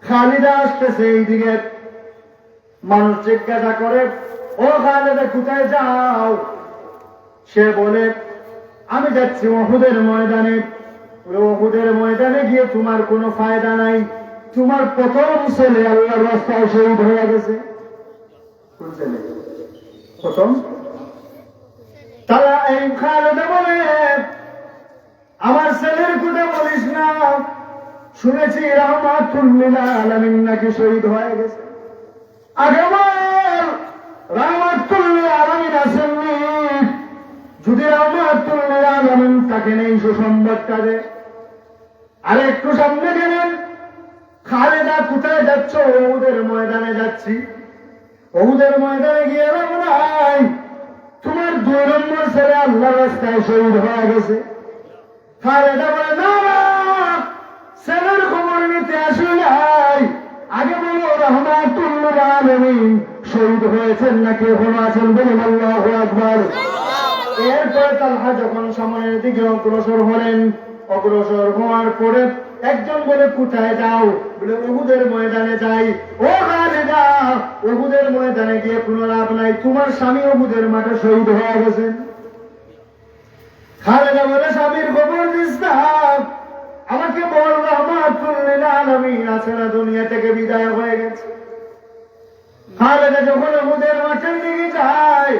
খালিদা আসতেছে এই দিকে। মানুষ জিজ্ঞাসা করে, ও খালিদা কোথায় যাও? সে বলে, আমি যাচ্ছি উহুদের ময়দানে। উহুদের ময়দানে গিয়ে তোমার কোনো ফায়দা নাই, তোমার প্রথম ছেলে আল্লাহর রাস্তায় শহীদ হয়ে গেছে। কোন ছেলে? প্রথম। তারা এই খালেদা বলে, আমার ছেলের কথা বলিস না, শুনেছি রহমাতুল্লিল আলামিন নাকি শহীদ হয়ে গেছে। আগে বল রহমাতুল্লিল আলামিন আসেননি, যদি রহমাতুল্লিল আলামিন তাকে নেই সুসংবাদটা দে। আর একটু সামনে গেলেন, খালেদা কোথায় যাচ্ছ? উহুদের ময়দানে যাচ্ছি। উহুদের ময়দানে গিয়ে নাই, তোমার 2 নম্বর ছেলে আল্লাহর রাস্তায় শহীদ হয়ে গেছে। খালেদা বলে, না ছেলের খবর নিতে আসি নাই, আগে বলো রহমাতুল্লিল আলামিন শহীদ হয়েছেন নাকি এখনো আছেন? বলুন আল্লাহু আকবার। এরপরে তালহা যখন সামনের দিকে অগ্রসর হলেন, অগ্রসর হওয়ার পরে একজন বলে, কোথায় যাও? বলে, উহুদের ময়দানে যাই। ও খালেদা, উহুদের ময়দানে গিয়ে কোনো লাভ নাই, তোমার স্বামী উহুদের মাঠে শহীদ হয়ে গেছেন। খালেদা বলে, স্বামীর খবর দিস না, আমাকে বল রহমাতুল্লিল আলামিন আছে না, দুনিয়া থেকে বিদায় হয়ে গেছে। খালেদা যখন উহুদের মাঠের দিকে যায়,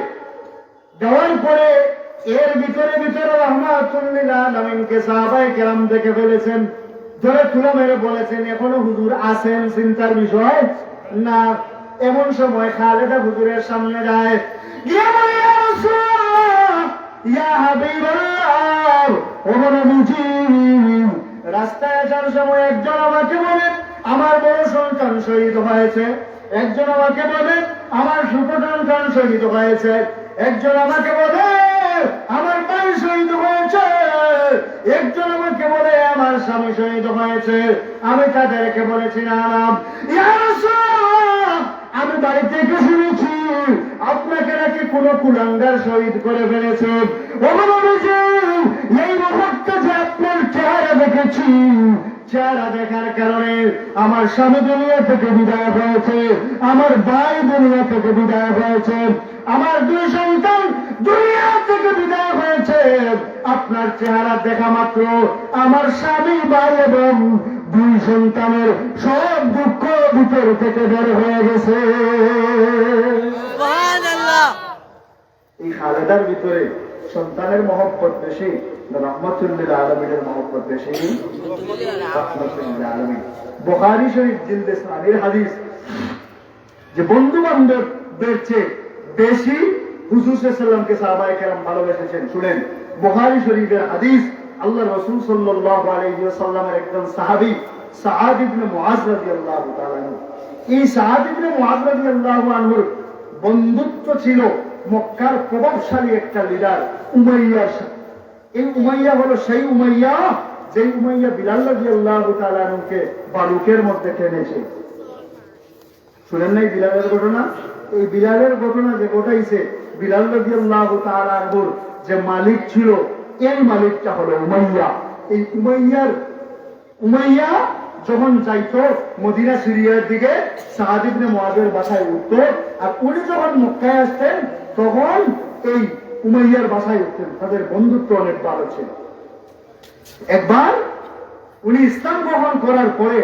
যাওয়ার পরে এর ভিতরে ভিতরে রহমাতুল্লিল আলামিনকে সাহাবায়ে কেরাম দেখে ফেলেছেন, ধরে তুলে মেরে বলেছেন, এখনো হুজুর আছেন, চিন্তার বিষয় না। এমন সময় খালেদা হুজুরের সামনে যায়, গিয়ে বলে, ইয়া রাসূলুল্লাহ, ইয়া হাবিবাল্লাহ, ও নবীজি। রাস্তায় আসার সময় একজন আমাকে বলে, আমার বড় সন্তান শহীদ হয়েছে। একজন আমাকে বলে, আমার ছোট সন্তান শহীদ হয়েছে। একজন আমাকে বলে, আমার ভাই শহীদ হয়েছে। একজন আমাকে বলে, আমার স্বামী শহীদ হয়েছে। আমি তাদেরকে বলেছিলাম, ইয়া রাসূলুল্লাহ, আমি বাড়ি থেকে শুনেছি আপনাকে নাকি কোন কুলাঙ্গার শহীদ করে ফেলেছে। এই মুহূর্তে যে আপনার চেহারা দেখেছি, চেহারা দেখার কারণে আমার স্বামী দুনিয়া থেকে বিদায় হয়েছে, আমার ভাই দুনিয়া থেকে বিদায় হয়েছে, আমার 2 সন্তান দুনিয়া থেকে বিদায় হয়েছে। আপনার চেহারা দেখা মাত্র আমার স্বামী, ভাই এবং 2 সন্তানের সব দুঃখ ভিতর থেকে বের হয়ে গেছে। এই খালেদার ভিতরে সন্তানের মহব্বত বেশি, রহমাতুল্লিল আলামিনের মহব্বত বেশি। রহমাতুল্লিল আলামিন বুখারী শরীফ জিলদে 4 হাদিস, যে বন্ধু বান্ধবদের চেয়ে বেশি হুজুর সাল্লাল্লাহু আলাইহি ওয়াসাল্লামকে সাহাবায়ে কেরাম ভালোবেসেছেন। শুনেন বুখারী শরীফের হাদিস, আল্লাহ রাসূল সাল্লাল্লাহু আলাইহি ওয়াসাল্লামের একজন সাহাবী সাআদ ইবনে মুআজ রাদিয়াল্লাহু তাআলা আনহু, এই সাআদ ইবনে মুআজ রাদিয়াল্লাহু আনহুর বন্ধুত্ব ছিল মক্কার প্রভাবশালী একটা লিডার উমাইয়ার সাথে। এই উমাইয়া হলো সেই উমাইয়া যে উমাইয়া বিলাল রাদিয়াল্লাহু তাআলা আনহুকে বালুকের মধ্যে টেনেছে। শুনেন নাই বিলালের ঘটনা? এই বিলালের ঘটনা যে ঘটাইছে, বিলাল রাদিয়াল্লাহু তাআলা আনহুর যে মালিক ছিল, এই মালিকটা হলো উমাইয়া। এই উমাইয়া যখন যাইতো মদিনা সিরিয়ার দিকে, সাআদ ইবনে মুআজের বাসায় উঠতো, আর উনি যখন মক্কায় আসতেন তখন এই উমাইয়ার বাসায় উঠতেন। তাদের বন্ধুত্ব অনেক ভালো ছিল। একবার উনি ইসলাম গ্রহণ করার পরে,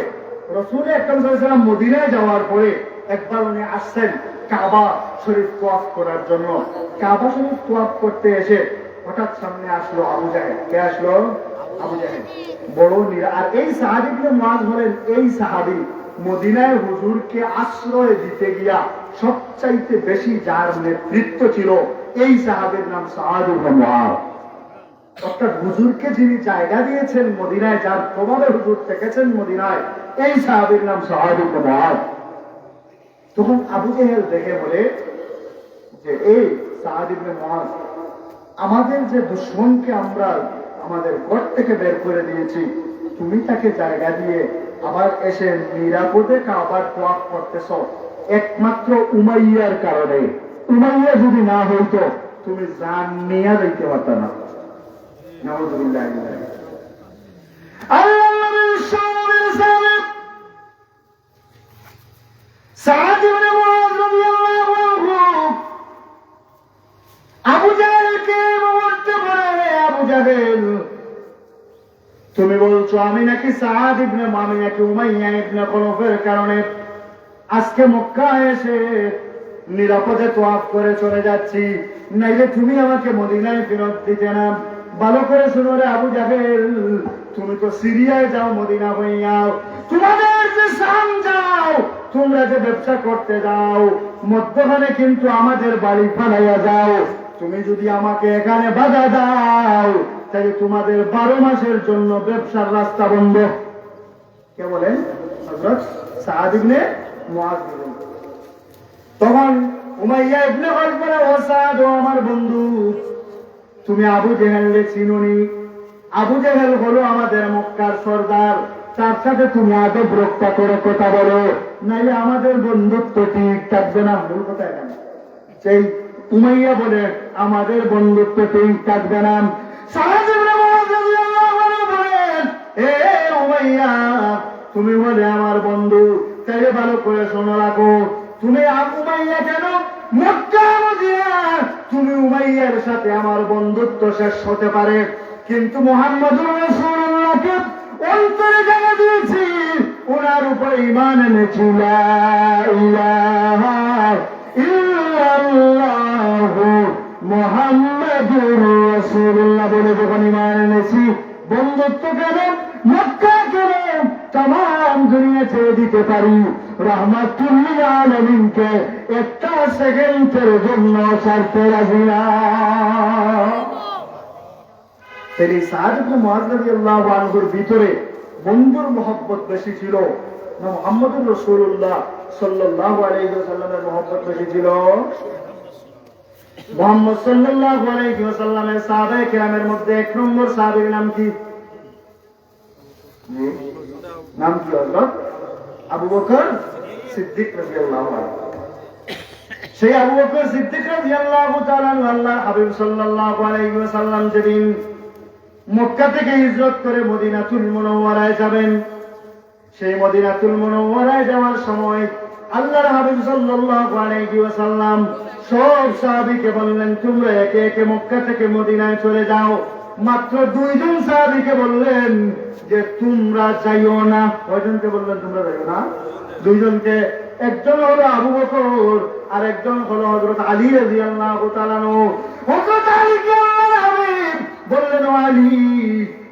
রাসূল আকরাম সাল্লাল্লাহু আলাইহি ওয়াসাল্লাম মদিনায় যাওয়ার পরে একবার উনি আসছেন কাবা শরীফ তোয়াফ করার জন্য। কাবা শরীফ তোয়াফ করতে এসে হঠাৎ সামনে আসলো আবু জাহেল। কে আসলো? আবু জাহেল বড় আর এই সাহাবী ইবনে মুআজ বলেন এই সাহাবী মদিনায় হুজুরকে আশ্রয় দিতে গিয়া সবচাইতে বেশি যার নেতৃত্ব ছিল এই সাহাবীর নাম সাআদ ইবনে মুআজ। অর্থাৎ হুজুরকে যিনি জায়গা দিয়েছেন মদিনায়, যার প্রভাবে হুজুর থেকেছেন মদিনায়, এই সাহাবীর নাম সাআদ ইবনে মুআজ। তখন আবু জাহেল দেখে বলে যে এই সাআদ ইবনে মুআজ, আমাদের যে দুশমনকে আমরা আমাদের ঘর থেকে বের করে দিয়েছি, তুমি তাকে জায়গা দিয়ে আবার এসে নিরাপদে কাবার তোয়াফ করতেছ একমাত্র উমাইয়ার কারণে। উমাইয়া যদি না হইতো তুমি জান নিয়ে যাইতে পারত না। নাউযুবিল্লাহ। সাআদ ইবনে মুআজ রাদিয়াল্লাহু আনহু আবু জাহেলকে বলতে পারে, আবু জাহেল তুমি বলছো আমি নাকি সাআদ ইবনে আমি নাকি উমাইয়া ইবনে খলফের কারণে আজকে মক্কায় এসে নিরাপদে তোয়াফ করে চলে যাচ্ছি, নাইলে তুমি আমাকে মদিনায় ফেরত দিতে না। ভালো করে শুনো রে আবু জাহেল, তুমি তো সিরিয়ায় যাও মদিনা হইয়া, তোমাদের যে শাম যাও, তোমরা যে ব্যবসা করতে যাও, মধ্যখানে কিন্তু আমাদের বাড়ি ফালাইয়া যাও। তুমি যদি আমাকে এখানে বাধা দাও তাহলে তোমাদের 12 মাসের জন্য ব্যবসার রাস্তা বন্ধ। কে বলেন? হযরত সাআদ ইবনে মুআজ। তখন উমাইয়া ইবনে খলফ বলে, ও সাআদ, ও আমার বন্ধু, তুমি আবু জেহেলকে চিনোনি? আবু জেহেল হলো আমাদের মক্কার সর্দার, তার সাথে তুমি আদব রক্ষা করে কথা বলো, নাইলে আমাদের বন্ধুত্ব ঠিক থাকবে না। ভুল কথা এখানে। সেই উমাইয়া বলে আমাদের বন্ধুত্ব ঠিক থাকবে না। সাআদ ইবনে মুআজ রাদিয়াল্লাহু আনহু বলেন, এ উমাইয়া, তুমি বলে আমার বন্ধু, তাই ভালো করে শোনো রাখো, তুমি উমাইয়া কেন মক্কা মদিনা, তুমি উমাইয়ার সাথে আমার বন্ধুত্ব শেষ হতে পারে, কিন্তু মুহাম্মদুর রাসূলুল্লাহকে অন্তরে জায়গা দিয়েছি, ওনার উপর ঈমান এনেছি, লা ইলাহা ইল্লাল্লাহু মুহাম্মাদুর রাসূলুল্লাহ বলে যখন ঈমান এনেছি, বন্ধুত্ব কেন মক্কা কেন तमाम दुनिया ছেড়ে দিতে পারি, রাহমাতুল লিল আলামিনকে একটা সেকেন্ডের জন্য ছাড়তে রাজি না। তিনি সাআদ ইবনে মুআজ রাদিয়াল্লাহু আনহুর ভিতরে বন্ধুর মহব্বত বেশি ছিল না মুহাম্মদুর রাসূলুল্লাহ সাল্লাল্লাহু আলাইহি ওয়াসাল্লামের মহব্বত বেশি ছিল? মুহাম্মদ সাল্লাল্লাহু আলাইহি ওয়াসাল্লামের সাহাবায়ে কেরামের মধ্যে 1 নম্বর সাহাবীর নাম কি? নাম কি? হযরত আবু বকর সিদ্দিক রাদিয়াল্লাহু আনহু। সেই আবু বকর সিদ্দিক রাদিয়াল্লাহু তাআলা আনহু আল্লাহ হাবিব সাল্লাল্লাহু আলাইহি ওয়াসাল্লাম যেদিন মক্কা থেকে হিজরত করে মদিনাতুল মুনাওয়ারায় যাবেন, সেই মদিনাতুল মুনাওয়ারায় যাওয়ার সময় আল্লাহর হাবিব সাল্লাল্লাহু আলাইহি ওয়াসাল্লাম সব সাহাবীকে বললেন, তোমরা একে একে মক্কা থেকে মদিনায় চলে যাও। মাত্র 2 জন সাহাবীকে বললেন যে তোমরা যাইও না। কয়জনকে বললেন তোমরা যাইও না? 2 জনকে। একজন হলো আবু বকর আর একজন হলো হযরত আলী রাদিয়াল্লাহু তাআলা আনহু। হযরত আলীকে আল্লাহর হাবিব বললেন, ও আলী,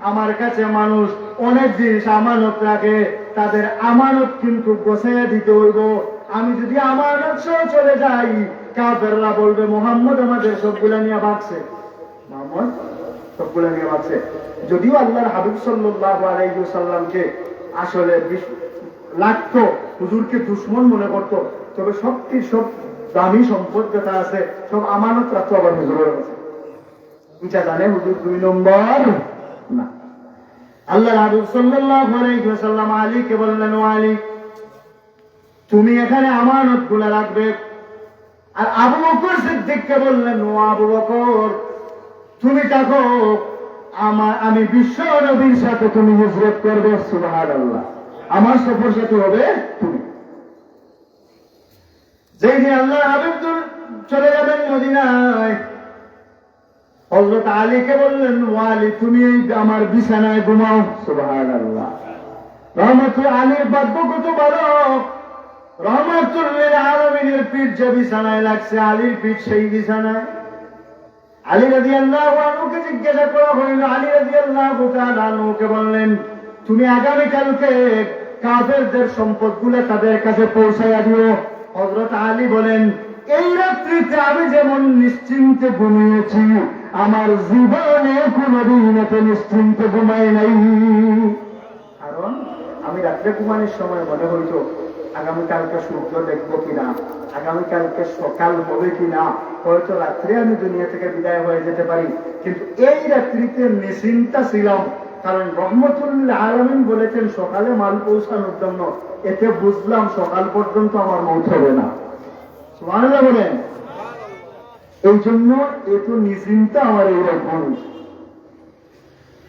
আমার কাছে মানুষ অনেক জিনিস আমানত রাখে, তাদের আমানত কিন্তু গোছাইয়া দিতে হইব। আমি যদি আমানত সহ চলে যাই, কাফেররা বলবে মুহাম্মদ আমাদের সবগুলা নিয়ে ভাগছে, মুহাম্মদ সবগুলা নিয়ে ভাগছে। যদিও আল্লাহর হাবিব সাল্লাল্লাহু আলাইহি ওয়াসাল্লামকে আসলে লাগতো, হুজুরকে দুশমন মনে করত, তবে সব দামি সম্পদ যেটা আছে সব আমানত রাখতো আবার হুজুরের কাছে। এটা জানে হুজুর 2 নম্বর না। আল্লাহর হাবিব সাল্লাল্লাহু আলাইহি ওয়াসাল্লাম আলীকে বললেন, ও আলী, তুমি এখানে আমানত গুলা রাখবে। আর আবু বকর সিদ্দিককে বললেন, ও আবু বকর, তুমি থাকো, আমি বিশ্ব নবীর সাথে তুমি হিজরত করবে। সুবহানাল্লাহ, আমার সফর সাথী হবে তুমি। যেদিন আল্লাহর হাবিব চলে যাবেন মদিনায়, হযরত আলীকে বললেন, ও আলী, তুমি আমার বিছানায় ঘুমাও। সুবহানাল্লাহ, রহমতুল আলীর ভাগ্য কত ভালো, রহমতুল লিল আলামিনের পিঠ যে বিছানায় লাগছে, আলীর পিঠ সেই বিছানায়। আলী রাদিয়াল্লাহু আনহুকে জিজ্ঞাসা করা হইল, আলী রাদিয়াল্লাহু তাআলা আনহুকে বললেন, তুমি আগামীকালকে কাফেরদের সম্পদগুলো তাদের কাছে পৌঁছাইয়া দিও। হযরত আলী বলেন, এই রাত্রিতে আমি যেমন নিশ্চিন্তে ঘুমিয়েছি, আমার জীবনে কোনদিন এত নিশ্চিন্তে ঘুমাই নাই। কারণ আমি রাত্রে ঘুমানোর সময় মনে হইত আগামীকালকে সূর্য দেখবো কিনা, আগামীকালকে সকাল হবে কিনা, হয়তো রাত্রে আমি দুনিয়া থেকে বিদায় হয়ে যেতে পারি। কিন্তু এই রাত্রিতে নিশ্চিন্তা ছিলাম, কারণ রহমতুল আলামিন বলেছেন সকালে মাল পৌঁছানোর জন্য। এতে বুঝলাম সকাল পর্যন্ত আমার মৌত হবে না। সুবহানাল্লাহ বলেন। এই জন্য এত নিশ্চিন্তা আমার এইরকম।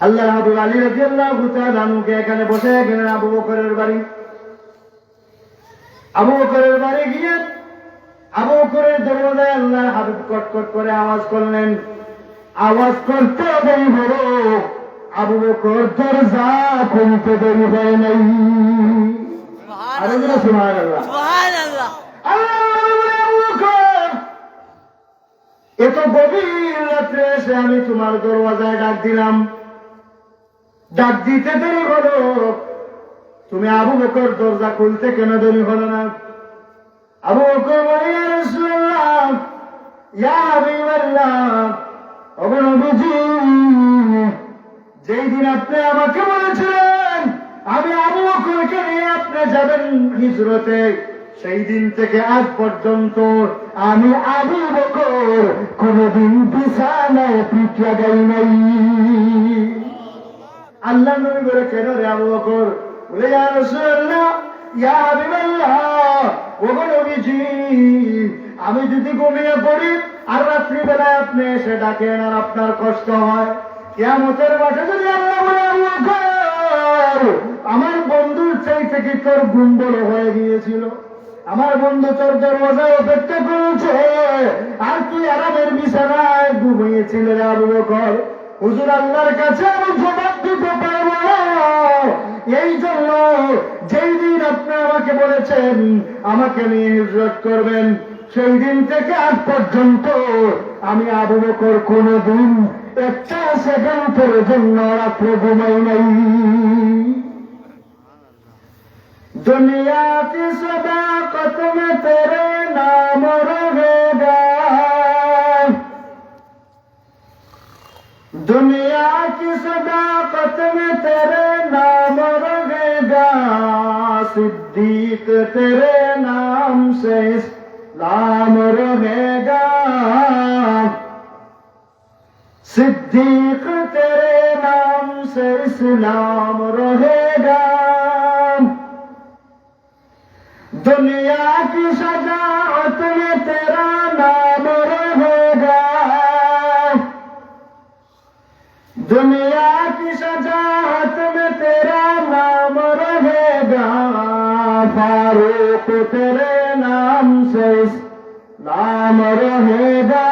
আল্লাহ হাবিব আলী রাদিয়াল্লাহু তাআলা আনহুকে এখানে বসে গেলেন আবু বকরের বাড়ি। আবু বকরের বাড়ি গিয়ে আবু বকরের দরজায় আল্লাহ হাবিব কটকট করে আওয়াজ করলেন। আওয়াজ করতে দেরি হলো, আবু বকর দরজা খুলতে দেরি হয় নাই। সুবহানাল্লাহ, সুবহানাল্লাহ। এত গভীর রাত্রে এসে আমি তোমার দরওয়াজায় ডাক দিলাম, ডাক দিতে দেরি হলো, তুমি আবু বকর দরজা খুলতে কেন দেরি হলো না? আবু বকর বলে, ইয়া রাসূলুল্লাহ, ইয়া হাবিবাল্লাহ, ওগো নবীজি, যেই দিন আপনি আমাকে বলেছিলেন আমি আবু বকরকে নিয়ে আপনি যাবেন হিজরতে, সেই দিন থেকে আজ পর্যন্ত আমি আবু বকর কোনদিন বিছানায় পিঠ লাগাই নাই। আল্লাহ নবী বলে, কেন রে আবু বকর? বলে, ইয়া রাসূলুল্লাহ, ইয়া হাবিবাল্লাহ, ওগো নবীজি, আমি যদি ঘুমিয়ে পড়ি আর রাত্রিবেলায় আপনি এসে ডাকেন আর আপনার কষ্ট হয়, কিয়ামতের মাঠে যদি আল্লাহ বলে, আবু বকর, আমার বন্ধুর চাইতে কি তোর ঘুম বড় হয়ে গিয়েছিল? আমার বন্ধু তোর দরওয়াজায় অপেক্ষা করেছে, আর তুই আরামের বিছানায় ঘুমিয়েছিলে রে আবু বকর। হুজুর, আল্লাহর কাছে আমি জবাব দিতে পারবো না। এই জন্য যেই দিন আপনি আমাকে বলেছেন আমাকে নিয়ে হিজরত করবেন, সেই দিন থেকে আজ পর্যন্ত আমি আবু বকর কোনদিন একটা সেকেন্ডের জন্য রাত্রে ঘুমাই নাই। दुनिया की सदाकत में तेरे नाम रहेगा, दुनिया की सदाकत में तेरे नाम रहेगा, सिद्दीक तेरे नाम से इस्लाम रहेगा, सिद्दीक तेरे नाम से इस्लाम रहेगा, दुनिया की सजावट में तेरा नाम रहेगा, दुनिया की सजावट में तेरा नाम रहेगा, फारूक तेरे नाम से इस्लाम रहेगा,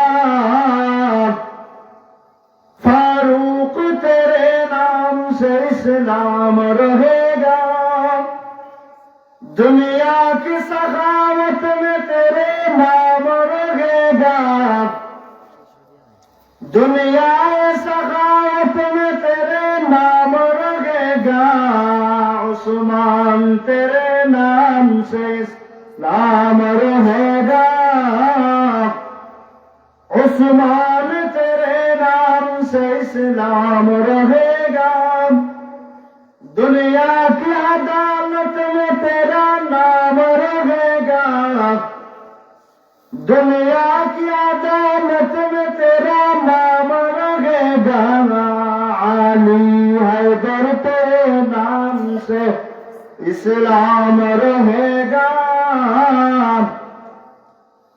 फारूक तेरे नाम से इस्लाम रहेगा, दुनिया की सखावत में तेरे नाम रहेगा, दुनिया सखावत में तेरे नाम रहेगा, उस्मान तेरे नाम से इस्लाम रहेगा, उस्मान तेरे नाम से इस्लाम रहेगा, दुनिया की अदालत में तेरा नाम रहेगा, दुनिया की अदालत में तेरा नाम रहेगा, अली हैदर तेरे नाम से इस्लाम रहेगा,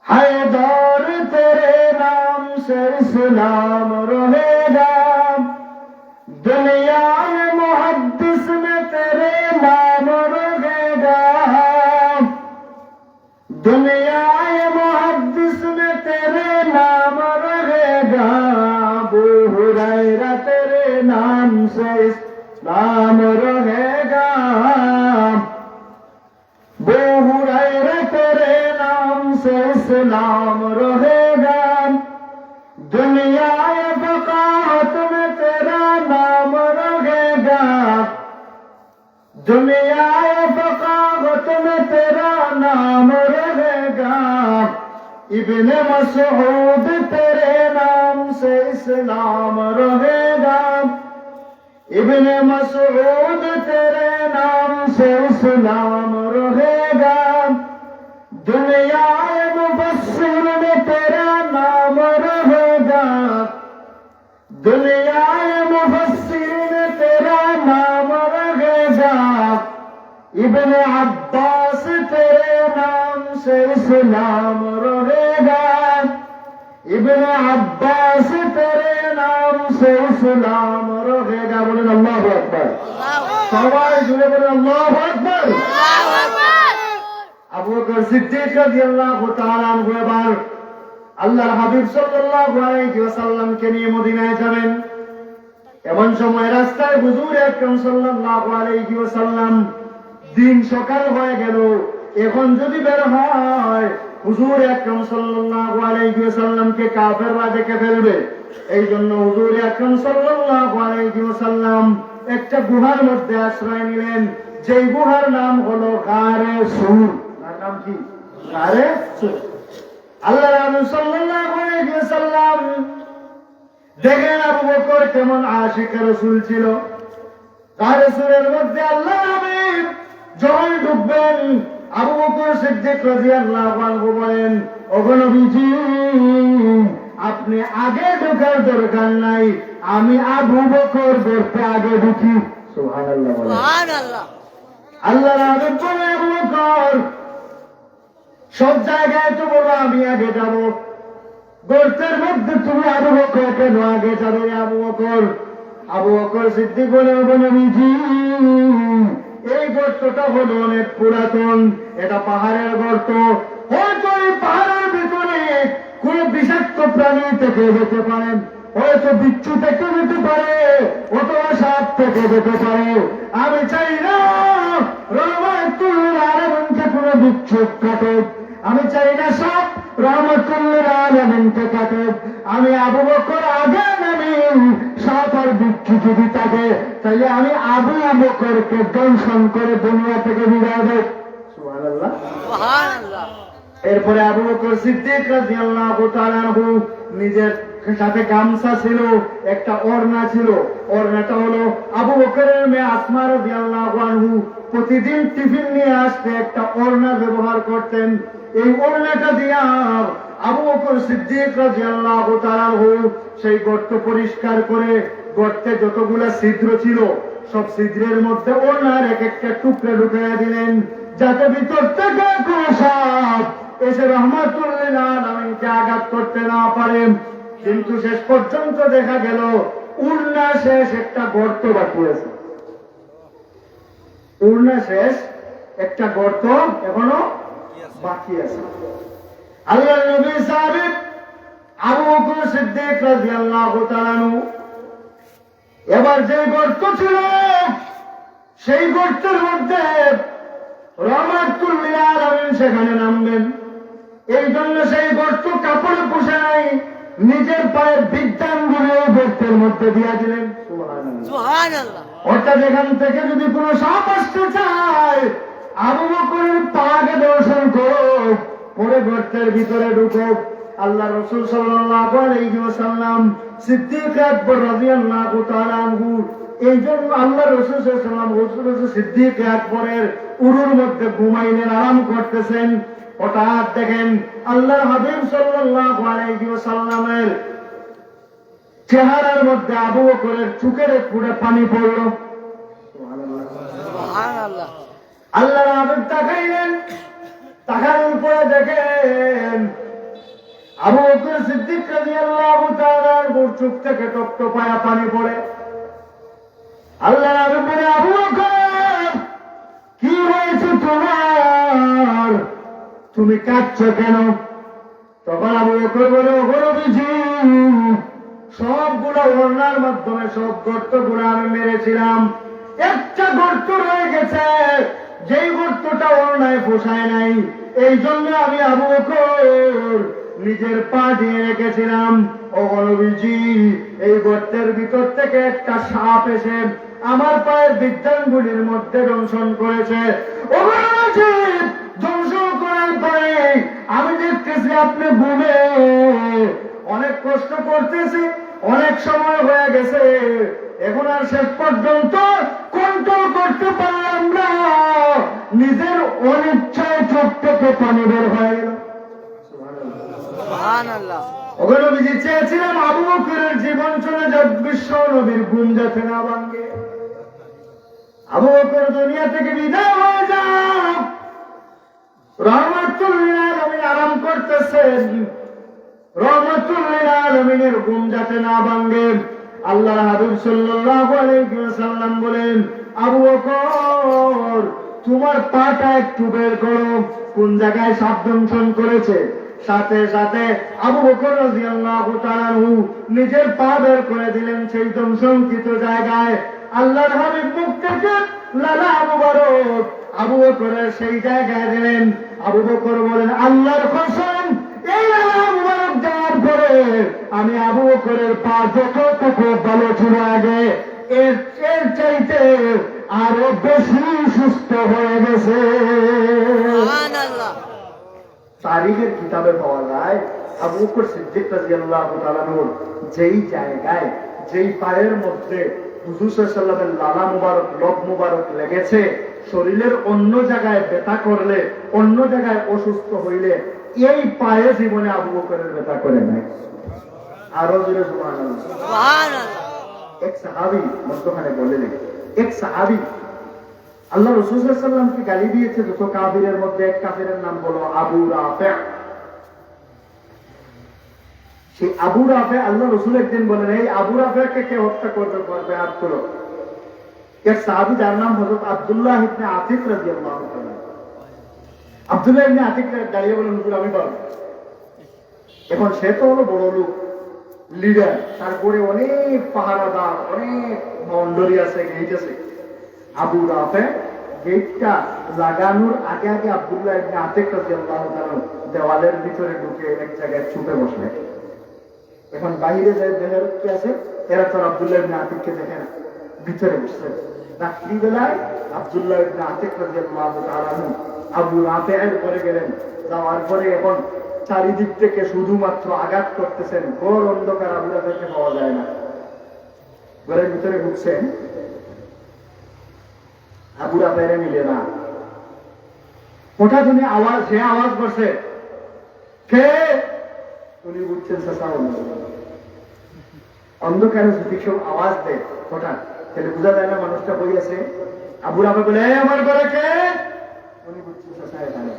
हैदर तेरे नाम से इस्लाम रहेगा, दुनिया में मुहद्दिस में तेरे नाम रहेगा, दुनिया में मुहद्दिस में तेरे नाम रहेगा, अबू हुरैरा तेरे नाम से इस्लाम रहेगा, अबू हुरैरा तेरे नाम से इस्लाम रहेगा, दुनिया दुनिया बगावत में तेरा नाम रहेगा इब्ने मसऊद तेरे नाम से इस्लाम रहेगा इब्ने मसऊद तेरे नाम से इस्लाम रहेगा दुनिया मुबस्सिर में तेरा नाम रहेगा दुनिया मुबस्सिर में तेरा नाम रहेगा इब्ने अब्बास तेरे नाम से इस्लाम रहेगा इब्ने अब्बास तेरे नाम से इस्लाम रहेगा बोलें अल्लाहु अकबर सबाई जुड़े बोलें अल्लाहु अकबर আবু বকর সিদ্দিক রাদিয়াল্লাহু তাআলা আনহু এবার আল্লাহর হাবিব সাল্লাল্লাহু আলাইহি ওয়াসাল্লামকে নিয়ে মদিনায় যাবেন এমন সময় রাস্তায় হুজুর আকরাম সাল্লাল্লাহু আলাইহি ওয়াসাল্লাম দিন সকাল হয়ে গেল এখন যদি বের হয় হুজুর আকরাম সাল্লাল্লাহু আলাইহি ওয়াসাল্লামকে কাফেররা দেখে ফেলবে এই জন্য হুজুর আকরাম সাল্লাল্লাহু আলাইহি ওয়াসাল্লাম একটা গুহার মধ্যে আশ্রয় নিলেন যেই গুহার নাম হলো গারে সুর নাম কি গারে সুর আল্লাহর রাসূল সাল্লাল্লাহু আলাইহি ওয়াসাল্লাম দেখেন আবু বকর কেমন আশিক রাসূল ছিল গারে সুরের মধ্যে আল্লাহর হাবিব যখন ঢুকবেন আবু বকর সিদ্দিক রাদিয়াল্লাহু আনহু বলেন ওগো নবীজি আপনি আগে ঢোকার দরকার নাই আমি আবু বকর বলতে আগে ঢুকি সুবহানাল্লাহ সুবহানাল্লাহ আল্লাহর হাবিব বলে আবু বকর সব জায়গায় তো বলো আমি আগে যাব গর্তের মধ্যে তুমি আবু বকর কেন আগে যাবে আবু বকর সিদ্দিক বলে ওগো নবীজি এই গর্তটা হলো অনেক পুরাতন এটা পাহাড়ের গর্ত হয়তো এই পাহাড়ের ভিতরে কোন বিষাক্ত প্রাণী থেকে যেতে পারেন হয়তো বিচ্ছু থেকে যেতে পারে অথবা সাপ থেকে যেতে পারে আমি চাই না রহমাতুল্লিল আলামিনকে কোনো বিচ্ছু কাটুক আমি চাই না সাপ রহমাতুল্লিল আলামিনকে কাটুক আমি আবু বকর আগে নামি সাপ আর বিচ্ছু যদি থাকে তাহলে আমি আবু বকরকে দংশন করে দুনিয়া থেকে বিদায় দেব সুবহানাল্লাহ সুবহানাল্লাহ এরপরে আবু বকর সিদ্দিক রাদিয়াল্লাহু তাআলা আনহু নিজের সাথে গামছা ছিল একটা ওড়না ছিল ওড়নাটা হলো আবু বকরের মেয়ে আসমা রাদিয়াল্লাহু আনহু প্রতিদিন টিফিন নিয়ে আসতে একটা ওড়না ব্যবহার করতেন এই ওড়নাটা দিয়া আবু বকর সিদ্দিক রাদিয়াল্লাহু তাআলা আনহু সেই গর্ত পরিষ্কার করে গর্তে যতগুলা ছিদ্র ছিল সব ছিদ্রের মধ্যে ওড়নার এক একটা টুকরা ঢুকাইয়া দিলেন যাতে ভিতর থেকে কোনো সাপ এসে রহমাতুল্লিল আলামিনকে আঘাত করতে না পারে কিন্তু শেষ পর্যন্ত দেখা গেল উড়না শেষ একটা গর্ত বাকি আছে উড়না শেষ একটা গর্ত এখনো বাকি আছে আল্লাহর নবী সাহাবী আবু বকর সিদ্দিক রাদিয়াল্লাহু তাআলা আনহু এবার যে গর্ত ছিল সেই গর্তের মধ্যে রহমাতুল্লিল আলামিন সেখানে নামবেন এই জন্য সেই গর্ত কাপড়ে পুষে নাই নিজের পায়ের বিদ্যাঙ্গুলি ওই গর্তের মধ্যে দিয়া দিলেন সুবহানাল্লাহ অর্থাৎ এখান থেকে যদি কোনো সাপ আসতে চায় আবু বকরের পাকে দর্শন করো পরে গর্তের ভিতরে ঢুকো আল্লাহ রাসূল সাল্লাল্লাহু আলাইহি ওয়াসাল্লাম সিদ্দিক আকবর রাদিয়াল্লাহু তাআলা আনহু এই জন্য আল্লাহ রাসূল সাল্লাল্লাহু আলাইহি ওয়াসাল্লাম সিদ্দিক আকবরের উরুর মধ্যে ঘুমাইলেন আরাম করতেছেন হঠাৎ দেখেন আল্লাহর হাবিব সাল্লাল্লাহু আলাইহি ওয়াসাল্লামের চেহারার মধ্যে আবু বকরের চোখের ফুটে পানি পড়ল সুবহানাল্লাহ আল্লাহর হাবিব তাকাইলেন তাকানোর পরে দেখেন আবু বকর সিদ্দিক রাদিয়াল্লাহু তাআলা চোখ থেকে টপটপায়া পানি পড়ে আল্লাহর হাবিব বলে আবু বকর কি হয়েছে তোমার তুমি কাঁদছো কেন তখন আবু বকর বলে ওগো নবীজি সবগুলো ওড়নার মাধ্যমে সব গর্তগুলো আমি মেরেছিলাম একটা গর্ত রয়ে গেছে যেই গর্তটা ওড়নায় পোষায় নাই এই জন্য আমি আবু বকর নিজের পা দিয়ে রেখেছিলাম ওগো নবীজি এই গর্তের ভিতর থেকে একটা সাপ এসে আমার পায়ের বিদ্যাঙ্গুলির মধ্যে দংশন করেছে। দংশন করার পরে আমি দেখতেছি আপনি ঘুমে অনেক কষ্ট করতেছি, অনেক সময় হয়ে গেছে, এখন আর শেষ পর্যন্ত কন্ট্রোল করতে পারলাম না, নিজের অনিচ্ছায় চোখ থেকে পানি বের হয়ে গেল। সুবহানাল্লাহ। ওগো নবীজি চেয়েছিলাম আবু বকরের জীবন চলে যাক, বিশ্ব নবীর ঘুম যাতে না ভাঙে, আবু বকর দুনিয়া থেকে বিদায় হয়ে যাক, রহমাতুল লিল আলামিন আরাম করতেছেন, রহমাতুল লিল আলামিনের ঘুম যাতে না ভাঙে। আল্লাহর হাবিব সাল্লাল্লাহু আলাইহি ওয়াসাল্লাম বলেন, আবু বকর তোমার পাটা একটু বের করো, কোন জায়গায় সাপ দংশন করেছে। সাথে সাথে আবু বকর রাদিয়াল্লাহু তাআলা নিজের পা বের করে দিলেন সেই দংশনকৃত জায়গায়। আল্লাহর হাবিব মুখ থেকে লালা মুবারক আবু বকরের সেই জায়গায় দিলেন। আবু বকর বলেন, আল্লাহর কসম, এই লালা মুবারক দেওয়ার পরে আমি আবু বকরের পা যতটুকু ভালো ছিল আগে, এর চাইতে আরো বেশি সুস্থ হয়ে গেছে। সুবহানাল্লাহ। তারিখের কিতাবে পাওয়া যায় আবু বকর সিদ্দিক রাদিয়াল্লাহু তাআলা যেই জায়গায়, যেই পায়ের মধ্যে হুজুর সাল্লাল্লাহু আলাইহি ওয়াসাল্লামের লালা মুবারক, লব মুবারক লেগেছে, শরীরের অন্য জায়গায় ব্যথা করলে, অন্য জায়গায় অসুস্থ হইলে, এই পায়ে জীবনে আবু বকরের ব্যথা করে নাই। আরো জোরে সুবহানাল্লাহ। সুবহানাল্লাহ। এক সাহাবী মধ্যখানে বললেন, এক সাহাবী আল্লাহ রাসূল সাল্লাল্লাহু আলাইহি ওয়াসাল্লামকে গালি দিয়েছে দুটো কাফিরের মধ্যে, এক কাফিরের নাম হলো আবু রাফি। সেই আবু রাফি আল্লাহ রাসূল একদিন বলেন, এই আবু রাফিকে কে হত্যা করবে, করবে হাত তোলো। এক সাহাবী যার নাম হযরত আব্দুল্লাহ ইবনে আতিক রাদিয়াল্লাহু তাআলা। আব্দুল্লাহ ইবনে আতিক দাঁড়িয়ে বলেন, হুজুর আমি পারবো। এখন সে তো হলো বড় লোক, লিডার, তারপরে অনেক পাহারাদার, অনেক বাউন্ডারি আছে, গেট আছে। আবু রাফি গেটটা লাগানোর আগে আগে আব্দুল্লাহ ইবনে আতিক রাদিয়াল্লাহু তাআলা দেওয়ালের ভিতরে ঢুকে এক জায়গায় ছুপে বসলেন। এখন বাইরে যে দেখেন কি আছে, এরা তো আব্দুল্লাহ ইবনে আতিককে দেখে না, ভিতরে বসছেন। রাত্রিবেলায় আব্দুল্লাহ ইবনে আতিক রাদিয়াল্লাহু তাআলা আবু রাফির পরে গেলেন, যাওয়ার পরে এখন চারিদিক থেকে শুধুমাত্র আঘাত করতেছেন, ঘোর অন্ধকার, আবু রাফিকে পাওয়া যায় না। ঘরের ভিতরে ঢুকছেন, আবু রাফিরে মিলে না। হঠাৎ উনি আওয়াজ, সে আওয়াজ করছে, কে? উনি বুঝছেন চাচা অন্ধকারে যদি কেউ আওয়াজ দেয় হঠাৎ, তাহলে বোঝা যায় না মানুষটা বই আছে। আবু রাফি বলে, আমার ঘরে কে? উনি বুঝছেন চাচা এখানে।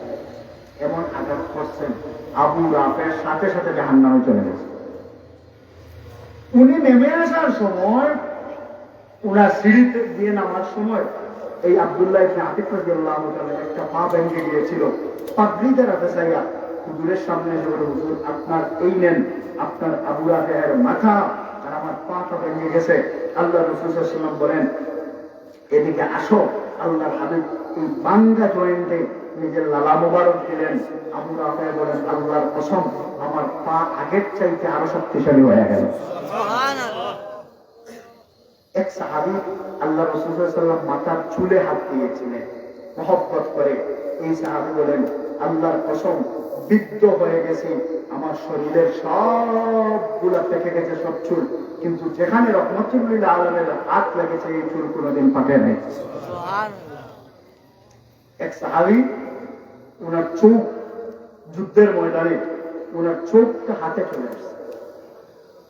এমন আঘাত করছেন, আবু রাফির সাথে সাথে জাহান্নামে চলে গেছে। উনি নেমে আসার সময়, উনার সিঁড়িতে দিয়ে নামার সময় এই আব্দুল্লাহ ইবনে আতিক রাদিয়াল্লাহু তাআলা একটা পা ভেঙে গিয়েছিল। পাগড়িতে রাখে চাইয়া হুজুরের সামনে এসে বলে, হুজুর আপনার এই নেন, আপনার আবু রাফির মাথা আর আমার পাটা ভেঙে গেছে। আল্লাহ রাসূল সাল্লাল্লাহু আলাইহি ওয়াসাল্লাম বলেন, এদিকে আসো। আল্লাহর হাবিব এই বাঙ্গা জয়েন্টে নিজের লালা মুবারক দিলেন। আবু রাফি বলেন, আল্লাহর কসম, আমার পা আগের চাইতে আরো শক্তিশালী হয়ে গেল। সুবহানাল্লাহ। এক সাহাবী আল্লাহ রাসূল সাল্লাল্লাহু আলাইহি ওয়াসাল্লাম মাথার চুলে হাত দিয়েছিলেন মহব্বত করে। এই সাহাবী বলেন, আল্লাহর কসম, বিদ্ধ হয়ে গেছি, আমার শরীরের সবগুলা পেকে গেছে, সব চুল, কিন্তু যেখানে রহমতুল লিল আলামিনের হাত লেগেছে এই চুল কোনোদিন পাকে নাই। সুবহানাল্লাহ। এক সাহাবী, ওনার চোখ যুদ্ধের ময়দানে, ওনার চোখটা হাতে চলে আসছে,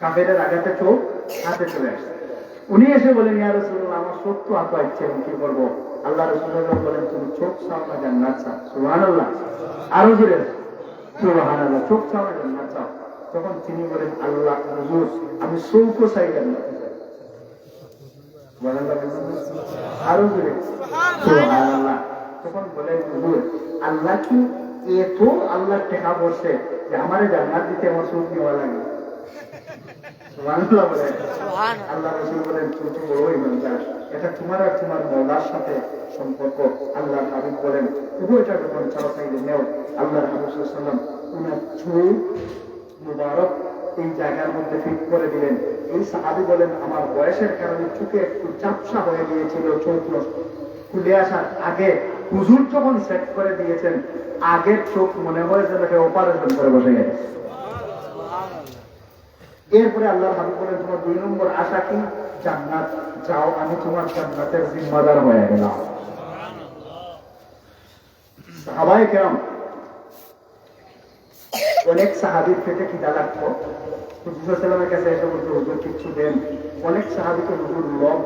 কাফেরের আঘাতে চোখ হাতে চলে আসছে। উনি এসে বলেন, ইয়া রাসূলুল্লাহ, আমার চোখ তো হাতে আসছে, কি করবো? আল্লাহ রাসূলুল্লাহ বলেন, তুমি চোখ চাও না জান্নাত চাও। সুবহানাল্লাহ। আরো জোরে সুবহানাল্লাহ। চোখ চাও না জান্নাত চাও। তখন তিনি বলেন, আল্লাহ হুজুর, আমি চোখও চাই জান্নাত চাই। আরো জোরে সুবহানাল্লাহ। তখন বলেন, হুজুর, আল্লাহ কি এত আল্লাহর টেকা বসে যে আমারে জান্নাত দিতে আমার চোখ নেওয়া লাগে? সুবহানাল্লাহ বলেন। আল্লাহ রাসূল বলেন, তুমি তো বড় ইমানদার, এটা তোমার আর তোমার মওলার সাথে সম্পর্ক। আল্লাহর হাবিব বলেন, তবু এটা যখন চাও চাইলে নেও। আল্লাহর হাবিব সাল্লাল্লাহু আলাইহি ওয়াসাল্লাম উনার চোখ মুবারক এই জায়গার মধ্যে ফিট করে দিলেন। এই সাহাবী বলেন, আমার বয়সের কারণে চোখে একটু চাপসা হয়ে গিয়েছিল, চোখ খুলে আসার আগে হুজুর যখন সেট করে দিয়েছেন, আগের চোখ মনে হয় যেন অপারেশন করে বসে গেছে। এরপরে আল্লাহ হাবিব বলেন, তোমার 2 নম্বর আশা কি? জান্নাত। যাও, আমি তোমার জান্নাতের জিম্মাদার হয়ে গেলাম। সাহাবায়ে কেরাম, অনেক সাহাবীর পেটে খিদা লাগতো, হুজুর সাল্লাল্লাহু আলাইহি কাছে এসে বলতো, হুজুর কিচ্ছু দেন। অনেক সাহাবীকে হুজুর লোভ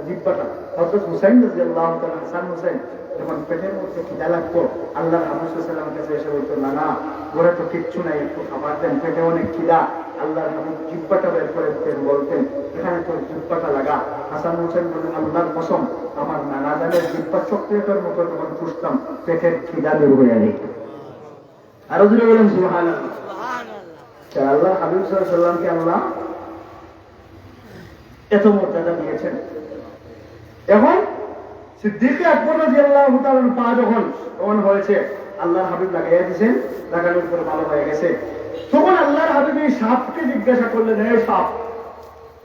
জিব্বাটা, হযরত হুসাইন রাদিয়াল্লাহু তাআলা, হাসান হুসাইন যখন পেটের মধ্যে খিদা লাগতো, আল্লাহর হাবিব সাল্লাল্লাহু আলাইহি ওয়াসাল্লামের কাছে এসে বলতো, না না, ঘরে তো কিচ্ছু নাই, একটু খাবার দেন, পেটে অনেক খিদা। আল্লাহর হাবিব জিব্বাটা বের করে দিতেন, বলতেন, এখানে তোর জিব্বাটা লাগা। হাসান হুসাইন বলেন, আল্লাহর কসম, আমার নানা জানের জিব্বা চকলেটের মতো যখন পুষতাম, পেটের খিদা দূর হয়ে যেত। আরো জোরে বলেন সুবহানাল্লাহ। আল্লাহ হাবিব সাল্লাল্লাহু আলাইহি ওয়াসাল্লামকে আল্লাহ এত মর্যাদা দিয়েছেন। এখন সিদ্দিক আকবর রাদিয়াল্লাহু তাআলা পা যখন অন হয়েছে, আল্লাহর হাবিব লাগাইয়া দিয়েছেন, লাগানোর পর ভালো হয়ে গেছে। তখন আল্লাহর হাবিব এই সাপকে জিজ্ঞাসা করলেন, হে সাপ,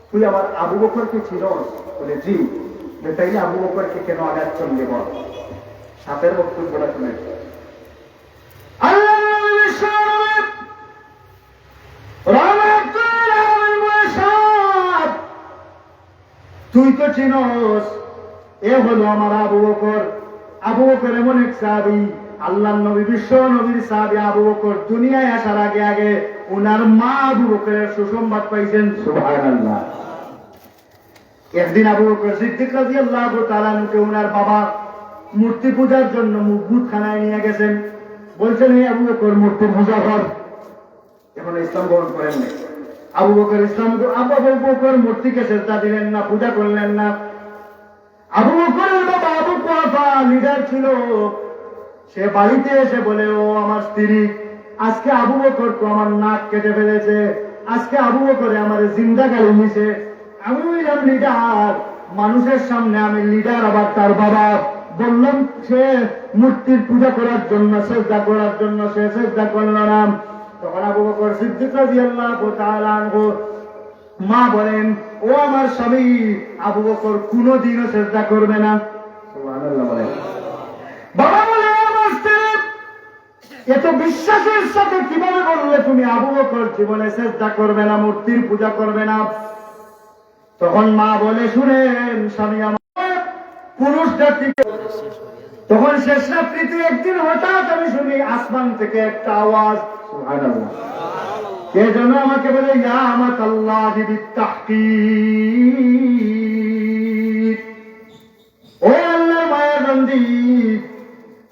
তুই আমার আবু বকরকে চিনস? বলে, জি। তাইলে আবু বকরকে কেন আঘাত করলি বল? সাপের বক্তব্যটা শুনে তুই তো চিনস, এ হলো আমার আবু বকর। আবু বকর এমন এক সাহাবী, আল্লাহর নবী, বিশ্ব নবীর সাহাবী আবু বকর দুনিয়ায় আসার আগে আগে উনার মা আবু বকরের সুসংবাদ পাইছেন। সুবহানাল্লাহ। একদিন আবু বকর সিদ্দিক রাদিয়াল্লাহু তাআলা আনহুকে উনার বাবা মূর্তি পূজার জন্য মুবুদখানায় নিয়ে গেছেন। বলছেন, হে আবু বকর, মূর্তি পূজা কর। এখন ইসলাম গ্রহণ করেন না আবু বকর। আবু বকর মূর্তিকে সেজদা দিলেন না, পূজা করলেন না। আবু বকরের বাবা আবু কুহাফা লিডার ছিল, সে বাড়িতে এসে বলে, ও আমার স্ত্রী, আজকে আবু বকর তো আমার নাক কেটে ফেলেছে, আজকে আবু বকরে আমার জিন্দা গালি নিছে। আমি হইলাম লিডার, মানুষের সামনে আমি লিডার, আবার তার বাবা। বললাম সে মূর্তির পূজা করার জন্য, সেজদা করার জন্য, সে সেজদা করল না। তখন আবু বকর সিদ্দিক রাদিয়াল্লাহু তাআলা আনহু মা বলেন, ও আমার স্বামী, আবু বকর কোনদিনও সেজদা করবে না। সুবহানাল্লাহ বলেন। বাবা বলে, আমার স্ত্রী, এত বিশ্বাসের সাথে কিভাবে বললে তুমি আবু বকর জীবনে সেজদা করবে না, মূর্তির পূজা করবে না? তখন মা বলে, শুনেন স্বামী আমার, পুরুষ জাতিকে। তখন শেষ রাত্রিতে একদিন হঠাৎ আমি শুনি আসমান থেকে একটা আওয়াজ, সুবহানাল্লাহ, কে যেন আমাকে বলে, ইয়া আমাতাল্লাহি বিত্তাহকীক, ও আল্লাহর মায়ের বান্দি,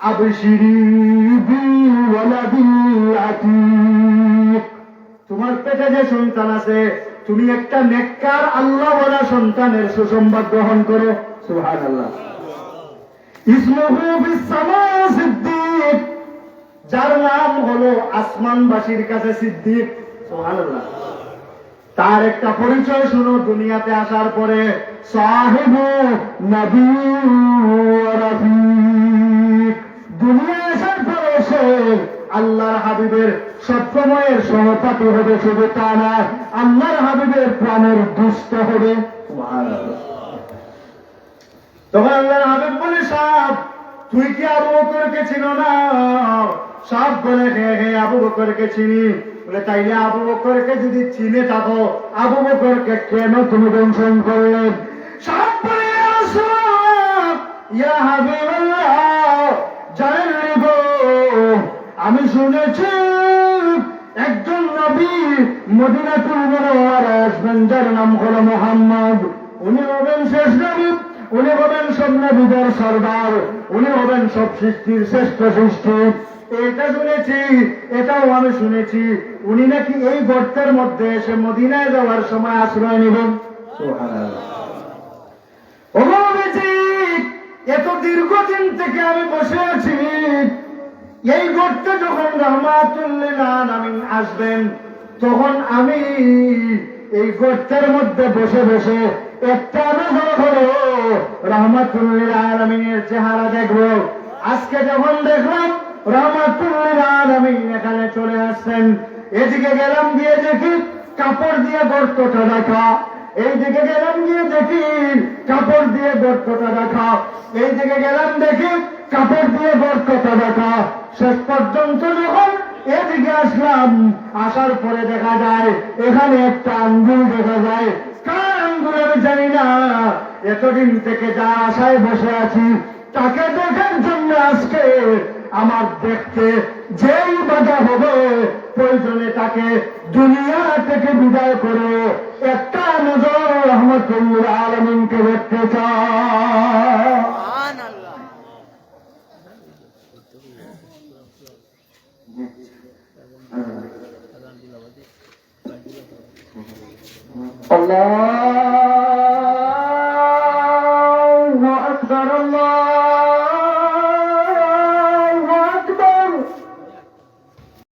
আবশিরি বিওয়ালাদিল আতীক, তোমার পেটে যে সন্তান আছে, তুমি একটা নেককার আল্লাহওয়ালা সন্তানের সুসংবাদ গ্রহণ করো। সুবহানাল্লাহ। ইসমুহু ফিস সামা সিদ্দিক, যার নাম হলো আসমানবাসীর কাছে সিদ্দিক। সুবহানাল্লাহ। তার একটা পরিচয় শুনো, দুনিয়াতে আসার পরে, সাহিবু নবী ওয়া রাফিক, দুনিয়ায় আসার পরে সে আল্লাহর হাবিবের সবসময়ের সহপাঠী হবে। শুধু তা না, আল্লাহর হাবিবের প্রাণের দুষ্ট হবে। সুবহানাল্লাহ। তখন আল্লাহর হাবিব বলে, সাপ, তুই কি আবু বকরকে চিনো না? সাপ বলে, হ্যাঁ হ্যাঁ, আবু বকরকে চিনি। বলে, তাইলে আবু বকরকে যদি চিনে থাকো, আবু বকরকে কেন তুমি দংশন করলে? সাপ বলে, ইয়া হাবিবাল্লাহ, জানেন গো, আমি শুনেছি একজন নবী মদিনাতুল মুনাওয়ারায় আসবেন, যার নাম হলো মুহাম্মদ। উনি হবেন শেষ নবী, উনি হবেন সব নবীদের সর্দার, উনি হবেন সব সৃষ্টির শ্রেষ্ঠ সৃষ্টি। এটা শুনেছি, এটাও আমি শুনেছি, উনি নাকি এই গর্তের মধ্যে এসে মদিনায় যাওয়ার সময় আশ্রয় নেবেন। সুবহানাল্লাহ। ও নবীজি, এত দীর্ঘদিন থেকে আমি বসে আছি, এই গর্তে যখন রাহমাতুল লিল আলামিন আসবেন, তখন আমি এই গর্তের মধ্যে বসে বসে একটা নজর হলো রাহমাতুল লিল আলামিনের চেহারা দেখবো। আজকে যখন দেখলাম রাহমাতুল লিল আলামিন এখানে চলে আসছেন, এদিকে গেলাম, গিয়ে দেখি কাপড় দিয়ে গর্তটা রাখা। এই দিকে গেলাম গিয়ে দেখি কাপড় দিয়ে গর্তটা রাখা। এই দিকে গেলাম দেখি কাপড় দিয়ে গর্তটা রাখা। শেষ পর্যন্ত যখন এদিকে আসলাম, আসার পরে দেখা যায় এখানে একটা আঙ্গুল দেখা যায়। কার আঙ্গুল আমি জানি না। এতদিন থেকে যা আশায় বসে আছি তাকে দেখার জন্য আজকে আমার দেখতে যেই বাধা হবে, প্রয়োজনে তাকে দুনিয়া থেকে বিদায় করে একটা নজর রহমতুল্লাহ আলমিনকে দেখতে চাই। সুবহানাল্লাহ। আল্লাহু আকবার, আল্লাহু